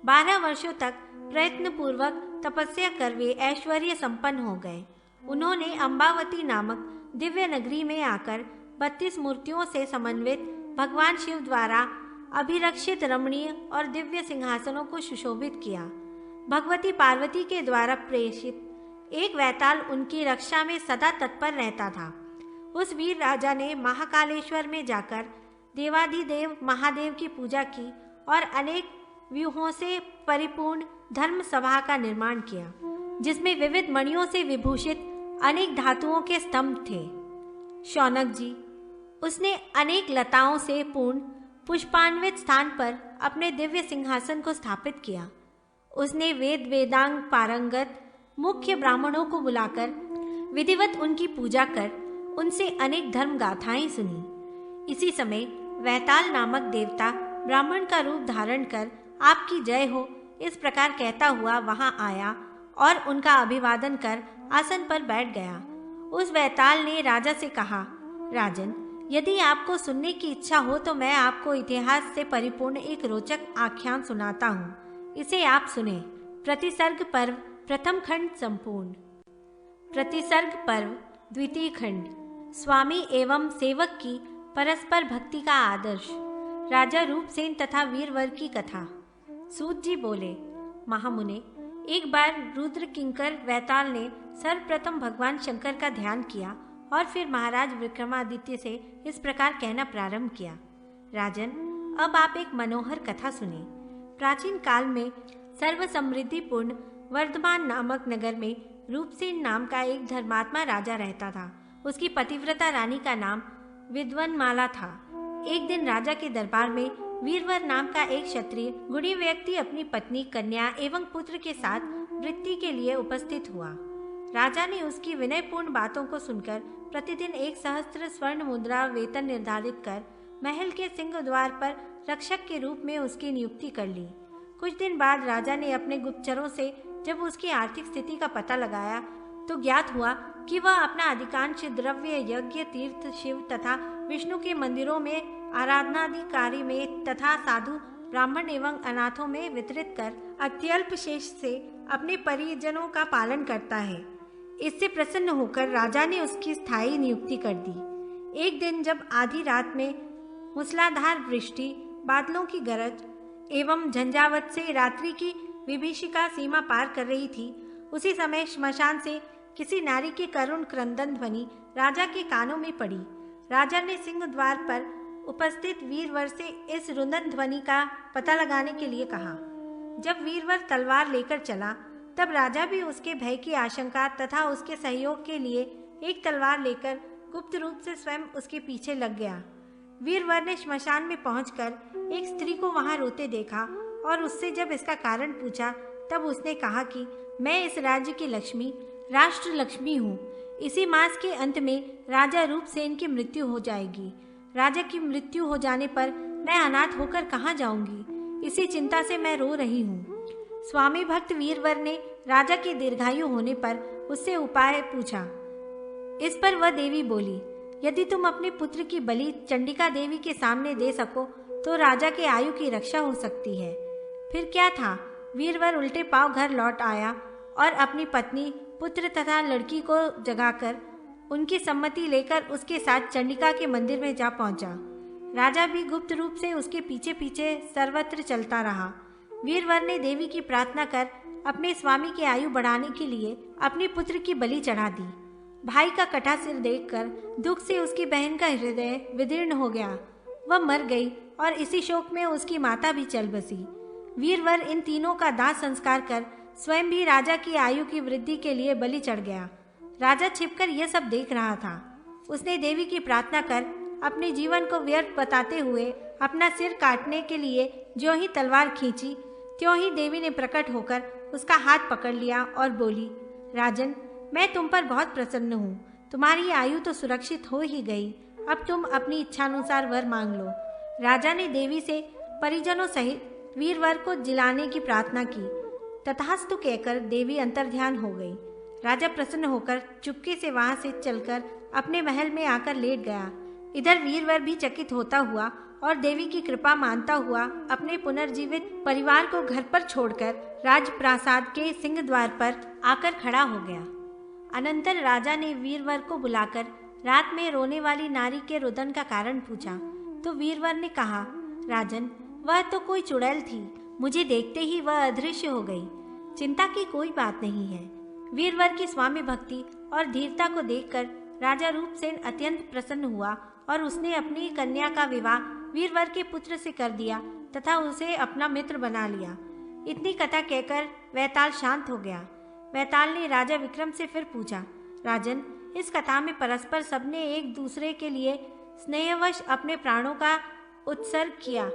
12 वर्षों तक प्रयत्न पूर्वक तपस्या कर वे ऐश्वर्य संपन्न हो गए। उन्होंने अम्बावती नामक दिव्य नगरी में आकर 32 मूर्तियों से समन्वित भगवान शिव द्वारा अभिरक्षित रमणीय और दिव्य सिंहासनों को सुशोभित किया। भगवती पार्वती के द्वारा प्रेषित एक वैताल उनकी रक्षा में सदा तत्पर रहता था। उस वीर राजा ने महाकालेश्वर में जाकर देवाधिदेव महादेव की पूजा की और अनेक व्यूहों से परिपूर्ण धर्म सभा का निर्माण किया, जिसमें विविध मणियों से विभूषित अनेक धातुओं के स्तंभ थे। शौनक जी, उसने अनेक लताओं से पूर्ण पुष्पान्वित स्थान पर अपने दिव्य सिंहासन को स्थापित किया। उसने वेद वेदांग पारंगत मुख्य ब्राह्मणों को बुलाकर विधिवत उनकी पूजा कर उनसे अनेक धर्म गाथाएं सुनी। इसी समय वैताल नामक देवता ब्राह्मण का रूप धारण कर आपकी जय हो इस प्रकार कहता हुआ वहां आया और उनका अभिवादन कर आसन पर बैठ गया। उस वैताल ने राजा से कहा, राजन, यदि आपको सुनने की इच्छा हो तो मैं आपको इतिहास से परिपूर्ण एक रोचक आख्यान सुनाता हूँ। इसे आप सुने। प्रतिसर्ग पर्व प्रथम खंड संपूर्ण। प्रतिसर्ग पर्व द्वितीय खंड। स्वामी एवं सेवक की परस्पर भक्ति का आदर्श। राजा रूपसेन तथा वीरवर की कथा। सूत जी बोले, महामुने, एक बार रुद्र किंकर वैताल ने सर्वप्रथम भगवान शंकर का ध्यान किया और फिर महाराज विक्रमादित्य से इस प्रकार कहना प्रारंभ किया, राजन, अब आप एक मनोहर कथा सुने। प्राचीन काल में सर्व समृद्धिपूर्ण वर्धमान नामक नगर में रूपसेन नाम का एक धर्मात्मा राजा रहता था। उसकी पतिव्रता रानी का नाम विद्वनमाला था। एक दिन राजा के दरबार में वीरवर नाम का एक क्षत्रिय गुणी व्यक्ति अपनी पत्नी, कन्या एवं पुत्र के साथ वृत्ति के लिए उपस्थित हुआ। राजा ने उसकी विनयपूर्ण बातों को सुनकर प्रतिदिन 1 सहस्त्र स्वर्ण मुद्रा वेतन निर्धारित कर महल के सिंह द्वार पर रक्षक के रूप में उसकी नियुक्ति कर ली। कुछ दिन बाद राजा ने अपने गुप्तचरों से जब उसकी आर्थिक स्थिति का पता लगाया तो ज्ञात हुआ कि वह अपना अधिकांश द्रव्य यज्ञ, तीर्थ, शिव तथा विष्णु के मंदिरों में, आराधनादि कार्य में तथा साधु, ब्राह्मण एवं अनाथों में वितरित कर अत्यल्प शेष से अपने परिजनों का पालन करता है। इससे प्रसन्न होकर राजा ने उसकी स्थायी नियुक्ति कर दी। एक दिन जब आधी रात में मूसलाधार वृष्टि, बादलों की गरज एवं झंझावत से रात्रि की विभीषिका सीमा पार कर रही थी, उसी समय श्मशान से किसी नारी की करुण क्रंदन ध्वनि राजा के कानों में पड़ी। राजा ने सिंह द्वार पर उपस्थित वीरवर से इस रुदन ध्वनि का पता लगाने के लिए कहा। जब वीरवर तलवार लेकर चला तब राजा भी उसके भय की आशंका तथा उसके सहयोग के लिए एक तलवार लेकर गुप्त रूप से स्वयं उसके पीछे लग गया। वीरवर ने श्मशान में पहुंचकर एक स्त्री को वहां रोते देखा और उससे जब इसका कारण पूछा तब उसने कहा कि मैं इस राज्य की लक्ष्मी, राष्ट्र लक्ष्मी हूँ। इसी मास के अंत में राजा रूपसेन की मृत्यु हो जाएगी। राजा की मृत्यु हो जाने पर मैं अनाथ होकर कहाँ जाऊंगी? इसी चिंता से मैं रो रही हूँ। स्वामी भक्त वीरवर ने राजा के दीर्घायु होने पर उससे उपाय पूछा। इस पर वह देवी बोली, यदि तुम अपने पुत्र की बलि चंडिका देवी के सामने दे सको तो राजा के आयु की रक्षा हो सकती है। फिर क्या था, वीरवर उल्टे पांव घर लौट आया और अपनी पत्नी, पुत्र तथा लड़की को जगाकर उनकी सम्मति लेकर उसके साथ चंडिका के मंदिर में जा पहुंचा। राजा भी गुप्त रूप से उसके पीछे पीछे सर्वत्र चलता रहा। वीरवर ने देवी की प्रार्थना कर अपने स्वामी की आयु बढ़ाने के लिए अपने पुत्र की बलि चढ़ा दी। भाई का कटा सिर देखकर दुख से उसकी बहन का हृदय विदीर्ण हो गया। वह मर गई और इसी शोक में उसकी माता भी चल बसी। वीरवर इन तीनों का दाह संस्कार कर स्वयं भी राजा की आयु की वृद्धि के लिए बलि चढ़ गया। राजा छिपकर यह सब देख रहा था। उसने देवी की प्रार्थना कर अपने जीवन को व्यर्थ बताते हुए अपना सिर काटने के लिए ज्यों ही तलवार खींची, त्यों ही देवी ने प्रकट होकर उसका हाथ पकड़ लिया और बोली, राजन, मैं तुम पर बहुत प्रसन्न हूँ। तुम्हारी आयु तो सुरक्षित हो ही गई। अब तुम अपनी इच्छानुसार वर मांग लो। राजा ने देवी से परिजनों सहित वीरवर को जिलाने की प्रार्थना की। तथास्तु कहकर देवी अंतर्ध्यान हो गई। राजा प्रसन्न होकर चुपके से वहां से चलकर अपने महल में आकर लेट गया। इधर वीरवर भी चकित होता हुआ और देवी की कृपा मानता हुआ अपने पुनर्जीवित परिवार को घर पर छोड़कर राजप्रासाद के सिंह द्वार पर आकर खड़ा हो गया। अनंतर राजा ने वीरवर को बुलाकर रात में रोने वाली नारी के रुदन का कारण पूछा तो वीरवर ने कहा, राजन, वह तो कोई चुड़ैल थी। मुझे देखते ही वह अदृश्य हो गई। चिंता की कोई बात नहीं है। वीरवर की स्वामी भक्ति और धीरता को देखकर राजा रूपसेन अत्यंत प्रसन्न हुआ और उसने अपनी कन्या का विवाह वीरवर के पुत्र से कर दिया तथा उसे अपना मित्र बना लिया। इतनी कथा कहकर वैताल शांत हो गया। वैताल ने राजा विक्रम से फिर पूछा, राजन, इस कथा में परस्पर सबने एक दूसरे के लिए स्नेहवश अपने प्राणों का उत्सर्ग किया,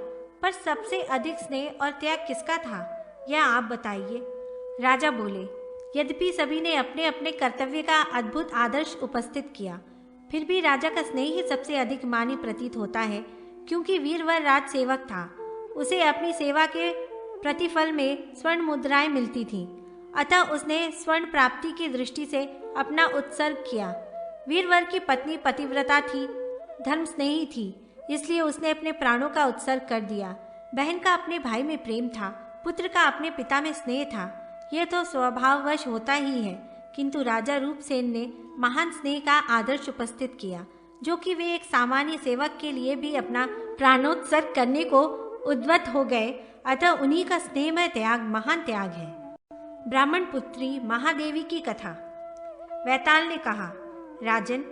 पर सबसे अधिक स्नेह और त्याग किसका था, यह आप बताइए। राजा बोले, यद्यपि सभी ने अपने अपने कर्तव्य का अद्भुत आदर्श उपस्थित किया, फिर भी राजा का स्नेह ही सबसे अधिक मानी प्रतीत होता है, क्योंकि वीरवर राज सेवक था। उसे अपनी सेवा के प्रतिफल में स्वर्ण मुद्राएं मिलती थीं, अतः उसने स्वर्ण प्राप्ति की दृष्टि से अपना उत्सर्ग किया। वीरवर की पत्नी पतिव्रता थी, धर्म स्नेही थी, इसलिए उसने अपने प्राणों का उत्सर्ग कर दिया। बहन का अपने भाई में प्रेम था, पुत्र का अपने पिता में स्नेह था। यह तो स्वभाववश होता ही है, किंतु राजा रूपसेन ने महान स्नेह का आदर्श उपस्थित किया, जो कि वे एक सामान्य सेवक के लिए भी अपना प्राणोत्सर्ग करने को उद्वत हो गए। अतः उन्हीं का स्नेहमय त्याग महान त्याग है। ब्राह्मण पुत्री महादेवी की कथा। वैताल ने कहा, राजन,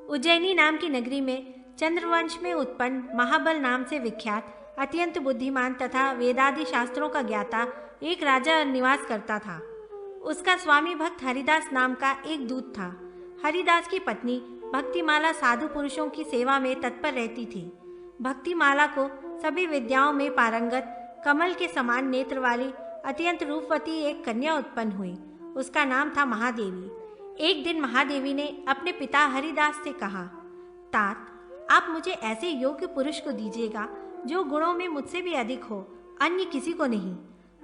उज्जैनी नाम की नगरी में चंद्रवंश में उत्पन्न महाबल नाम से विख्यात अत्यंत बुद्धिमान तथा वेदादि शास्त्रों का ज्ञाता एक राजा निवास करता था। उसका स्वामी भक्त हरिदास नाम का एक दूत था। हरिदास की पत्नी भक्तिमाला साधु पुरुषों की सेवा में तत्पर रहती थी। भक्तिमाला को सभी विद्याओं में पारंगत, कमल के समान नेत्र वाली अत्यंत रूपवती एक कन्या उत्पन्न हुई। उसका नाम था महादेवी। एक दिन महादेवी ने अपने पिता हरिदास से कहा, तात, आप मुझे ऐसे योग्य पुरुष को दीजिएगा जो गुणों में मुझसे भी अधिक हो, अन्य किसी को नहीं।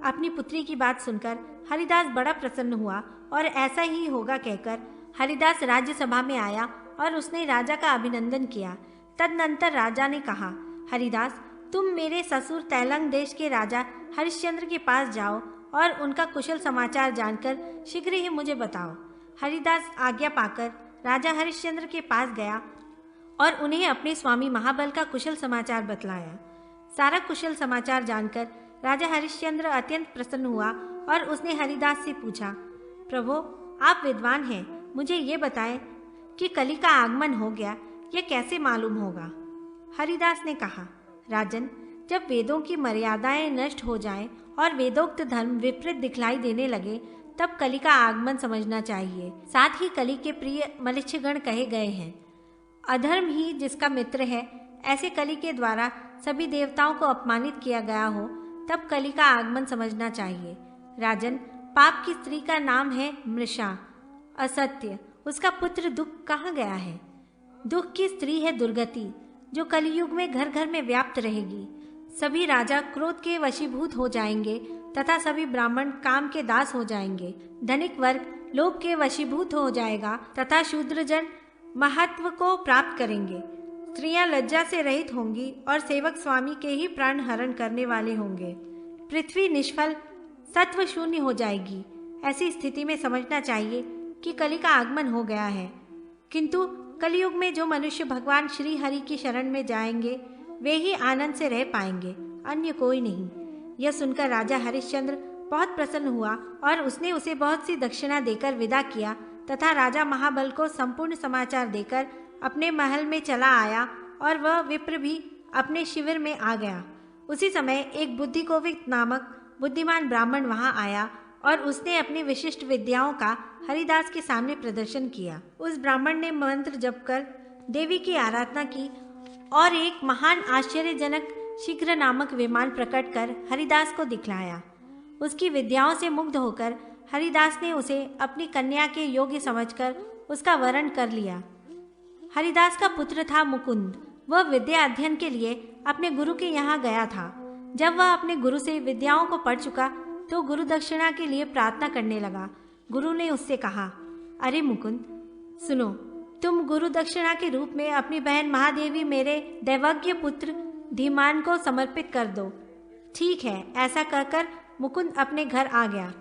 अपनी पुत्री की बात सुनकर हरिदास बड़ा प्रसन्न हुआ और ऐसा ही होगा कहकर हरिदास राज्यसभा में आया और उसने राजा का अभिनंदन किया। तदनंतर राजा ने कहा, हरिदास, तुम मेरे ससुर तैलंग देश के राजा हरिश्चंद्र के पास जाओ और उनका कुशल समाचार जानकर शीघ्र ही मुझे बताओ। हरिदास आज्ञा पाकर राजा हरिश्चंद्र के पास गया और उन्हें अपने स्वामी महाबल का कुशल समाचार बतलाया। सारा कुशल समाचार जानकर राजा हरिश्चंद्र अत्यंत प्रसन्न हुआ और उसने हरिदास से पूछा, प्रभु, आप विद्वान हैं, मुझे ये बताएं कि कली का आगमन हो गया, यह कैसे मालूम होगा। हरिदास ने कहा, राजन, जब वेदों की मर्यादाएं नष्ट हो जाएं और वेदोक्त धर्म विपरीत दिखलाई देने लगे, तब कली का आगमन समझना चाहिए। साथ ही कली के प्रिय मलिच्छगण कहे गए हैं। अधर्म ही जिसका मित्र है, ऐसे कली के द्वारा सभी देवताओं को अपमानित किया गया हो, तब कली का आगमन समझना चाहिए। राजन, पाप की स्त्री का नाम है मृषा, असत्य। उसका पुत्र दुख कहाँ गया है? दुख की स्त्री है दुर्गति, जो कलियुग में घर घर में व्याप्त रहेगी। सभी राजा क्रोध के वशीभूत हो जाएंगे तथा सभी ब्राह्मण काम के दास हो जाएंगे। धनिक वर्ग लोभ के वशीभूत हो जाएगा तथा शूद्रजन महत्व को प्राप्त करेंगे। स्त्रियां लज्जा से रहित होंगी और सेवक स्वामी के ही प्राण हरण करने वाले होंगे। पृथ्वी निष्फल सत्व शून्य हो जाएगी। ऐसी स्थिति में समझना चाहिए कि कली का आगमन हो गया है। किंतु कलयुग में जो मनुष्य भगवान श्री हरि की शरण में जाएंगे, वे ही आनंद से रह पाएंगे, अन्य कोई नहीं। यह सुनकर राजा हरिश्चंद्र बहुत प्रसन्न हुआ और उसने उसे बहुत सी दक्षिणा देकर विदा किया तथा राजा महाबल को संपूर्ण समाचार देकर अपने महल में चला आया और वह विप्र भी अपने शिविर में आ गया। उसी समय एक बुद्धिकोविद नामक बुद्धिमान ब्राह्मण वहां आया और उसने अपनी विशिष्ट विद्याओं का हरिदास के सामने प्रदर्शन किया। उस ब्राह्मण ने मंत्र जप कर देवी की आराधना की और एक महान आश्चर्यजनक शीघ्र नामक विमान प्रकट कर हरिदास को दिखलाया। उसकी विद्याओं से मुग्ध होकर हरिदास ने उसे अपनी कन्या के योग्य समझकर उसका वरण कर लिया। हरिदास का पुत्र था मुकुंद। वह विद्या अध्ययन के लिए अपने गुरु के यहाँ गया था। जब वह अपने गुरु से विद्याओं को पढ़ चुका तो गुरु दक्षिणा के लिए प्रार्थना करने लगा। गुरु ने उससे कहा, अरे मुकुंद, सुनो, तुम गुरु दक्षिणा के रूप में अपनी बहन महादेवी मेरे दैवज्ञ पुत्र धीमान को समर्पित कर दो। ठीक है, ऐसा कहकर मुकुंद अपने घर आ गया।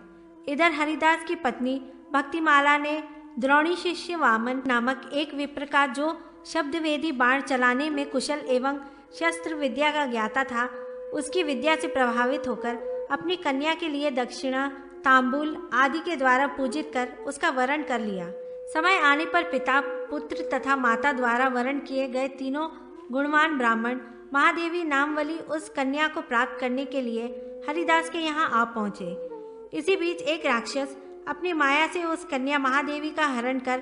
इधर हरिदास की पत्नी भक्तिमाला ने द्रोणी शिष्य वामन नामक एक विप्र का, जो शब्दवेदी बाण चलाने में कुशल एवं शस्त्र विद्या का ज्ञाता था, उसकी विद्या से प्रभावित होकर अपनी कन्या के लिए दक्षिणा, तांबूल आदि के द्वारा पूजित कर उसका वरण कर लिया। समय आने पर पिता, पुत्र तथा माता द्वारा वरण किए गए तीनों गुणवान ब्राह्मण महादेवी नामवली उस कन्या को प्राप्त करने के लिए हरिदास के यहाँ आ पहुँचे। इसी बीच एक राक्षस अपनी माया से उस कन्या महादेवी का हरण कर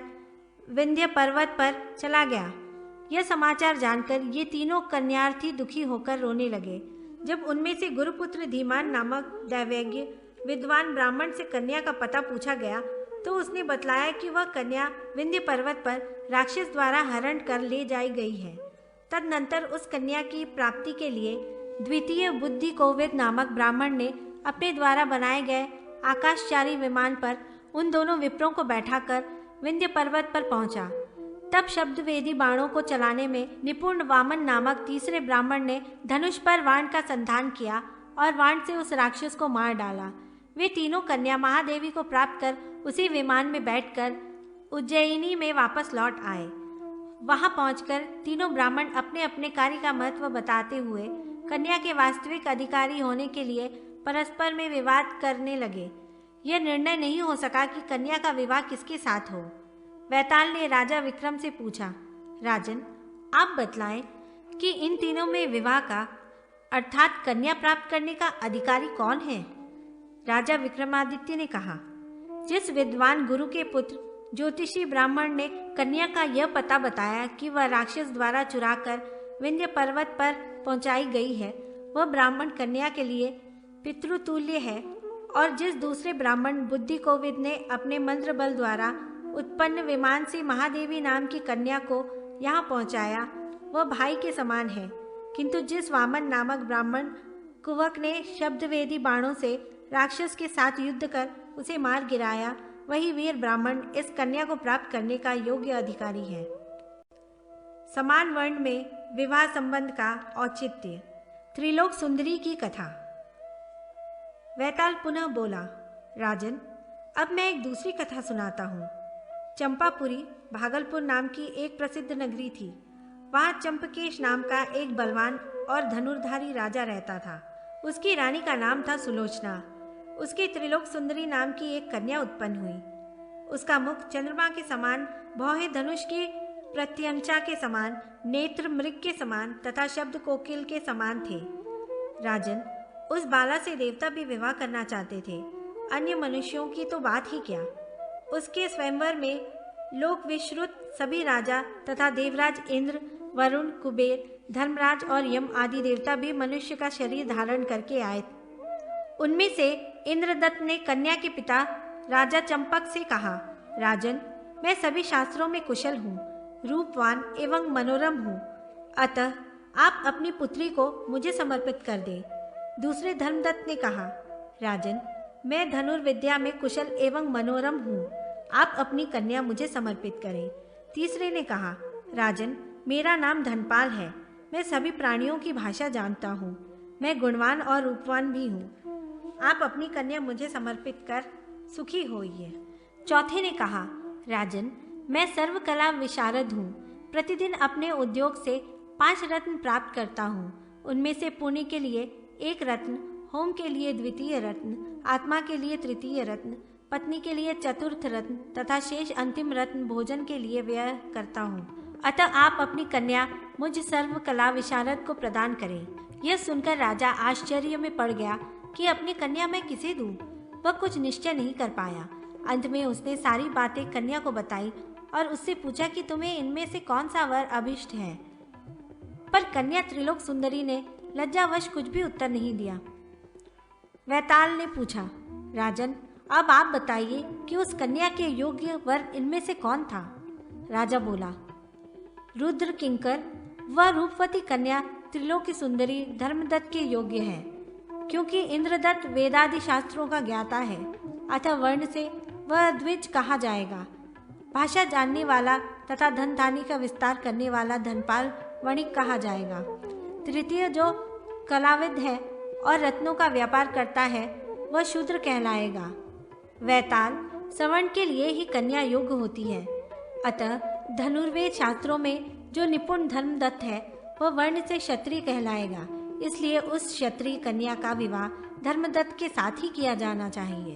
विंध्य पर्वत पर चला गया। यह समाचार जानकर ये तीनों कन्यार्थी दुखी होकर रोने लगे। जब उनमें से गुरुपुत्र धीमान नामक दैवज्ञ विद्वान ब्राह्मण से कन्या का पता पूछा गया तो उसने बतलाया कि वह कन्या विंध्य पर्वत पर राक्षस द्वारा हरण कर ले जाई गई है। तदनंतर उस कन्या की प्राप्ति के लिए द्वितीय बुद्धि कोविद नामक ब्राह्मण ने अपने द्वारा बनाए गए आकाशचारी विमान पर उन दोनों विप्रों को बैठाकर विंध्य पर्वत पर पहुंचा। तब शब्दवेदी बाणों को चलाने में निपुण वामन नामक तीसरे ब्राह्मण ने धनुष पर बाण का संधान किया और बाण से उस राक्षस को मार डाला। वे तीनों कन्या महादेवी को प्राप्त कर उसी विमान में बैठकर उज्जैनी में वापस लौट आए। वहां पहुंचकर तीनों ब्राह्मण अपने अपने कार्य का महत्व बताते हुए कन्या के वास्तविक अधिकारी होने के लिए परस्पर में विवाद करने लगे। यह निर्णय नहीं हो सका कि कन्या का विवाह किसके साथ हो। वैताल ने राजा विक्रम से पूछा, राजन, आप बतलाएं कि इन तीनों में विवाह का अर्थात कन्या प्राप्त करने का अधिकारी कौन है। राजा विक्रमादित्य ने कहा, जिस विद्वान गुरु के पुत्र ज्योतिषी ब्राह्मण ने कन्या का यह पता बताया कि वह राक्षस द्वारा चुराकर विंध्य पर्वत पर पहुंचाई गई है, वह ब्राह्मण कन्या के लिए पितृतुल्य है। और जिस दूसरे ब्राह्मण बुद्धि कोविद ने अपने मंत्र बल द्वारा उत्पन्न विमान से महादेवी नाम की कन्या को यहाँ पहुँचाया, वह भाई के समान है। किंतु जिस वामन नामक ब्राह्मण कुवक ने शब्दवेदी बाणों से राक्षस के साथ युद्ध कर उसे मार गिराया, वही वीर ब्राह्मण इस कन्या को प्राप्त करने का योग्य अधिकारी है। समान वर्ण में विवाह संबंध का औचित्य। त्रिलोक सुंदरी की कथा। वैताल पुनः बोला, राजन, अब मैं एक दूसरी कथा सुनाता हूँ। चंपापुरी भागलपुर नाम की एक प्रसिद्ध नगरी थी। वहाँ चंपकेश नाम का एक बलवान और धनुर्धारी राजा रहता था। उसकी रानी का नाम था सुलोचना। उसके त्रिलोक सुंदरी नाम की एक कन्या उत्पन्न हुई। उसका मुख चंद्रमा के समान, भौहें धनुष की प्रत्यंचा के समान, नेत्र मृग के समान तथा शब्द कोकिल के समान थे। राजन, उस बाला से देवता भी विवाह करना चाहते थे, अन्य मनुष्यों की तो बात ही क्या। उसके स्वयंवर में लोक विश्रुत सभी राजा तथा देवराज इंद्र, वरुण, कुबेर, धर्मराज और यम आदि देवता भी मनुष्य का शरीर धारण करके आए। उनमें से इंद्रदत्त ने कन्या के पिता राजा चंपक से कहा, राजन, मैं सभी शास्त्रों में कुशल हूँ, रूपवान एवं मनोरम हूँ, अतः आप अपनी पुत्री को मुझे समर्पित कर दें। दूसरे धर्मदत्त ने कहा, राजन, मैं धनुर्विद्या में कुशल एवं मनोरम हूँ, आप अपनी कन्या मुझे समर्पित करें। तीसरे ने कहा, राजन, मेरा नाम धनपाल है, मैं सभी प्राणियों की भाषा जानता हूँ, मैं गुणवान और रूपवान भी हूँ, आप अपनी कन्या मुझे समर्पित कर सुखी होइए। चौथे ने कहा, राजन, मैं सर्वकला विशारद हूँ, प्रतिदिन अपने उद्योग से 5 रत्न प्राप्त करता हूँ। उनमें से पुण्य के लिए 1 रत्न, होम के लिए द्वितीय रत्न, आत्मा के लिए तृतीय रत्न, पत्नी के लिए चतुर्थ रत्न तथा शेष अंतिम रत्न भोजन के लिए व्यय करता हूँ। अतः आप अपनी कन्या मुझ सर्वकला विशारद को प्रदान करें। यह सुनकर राजा आश्चर्य में पड़ गया कि अपनी कन्या मैं किसे दूं। वह कुछ निश्चय नहीं कर पाया। अंत में उसने सारी बातें कन्या को बताई और उससे पूछा कि तुम्हें इनमें से कौन सा वर अभिष्ट है। पर कन्या त्रिलोक सुंदरी ने लज्जावश कुछ भी उत्तर नहीं दिया। वैताल ने पूछा, राजन, अब आप बताइए कि उस कन्या के योग्य वर इनमें से कौन था। राजा बोला, रुद्र किंकर, वह रूपवती कन्या त्रिलोकी सुंदरी धर्मदत्त के योग्य है, क्योंकि इंद्रदत्त वेदादि शास्त्रों का ज्ञाता है, अतः वर्ण से वह द्विज कहा जाएगा। भाषा जानने वाला तथा धनधानी का विस्तार करने वाला धनपाल वणिक कहा जाएगा। तृतीय जो कलाविद है और रत्नों का व्यापार करता है वह शूद्र कहलाएगा। वैताल, सवर्ण के लिए ही कन्या योग्य होती है, अतः धनुर्वेद शास्त्रों में जो निपुण धर्मदत्त है वह वर्ण से क्षत्रिय कहलाएगा, इसलिए उस क्षत्रिय कन्या का विवाह धर्मदत्त के साथ ही किया जाना चाहिए।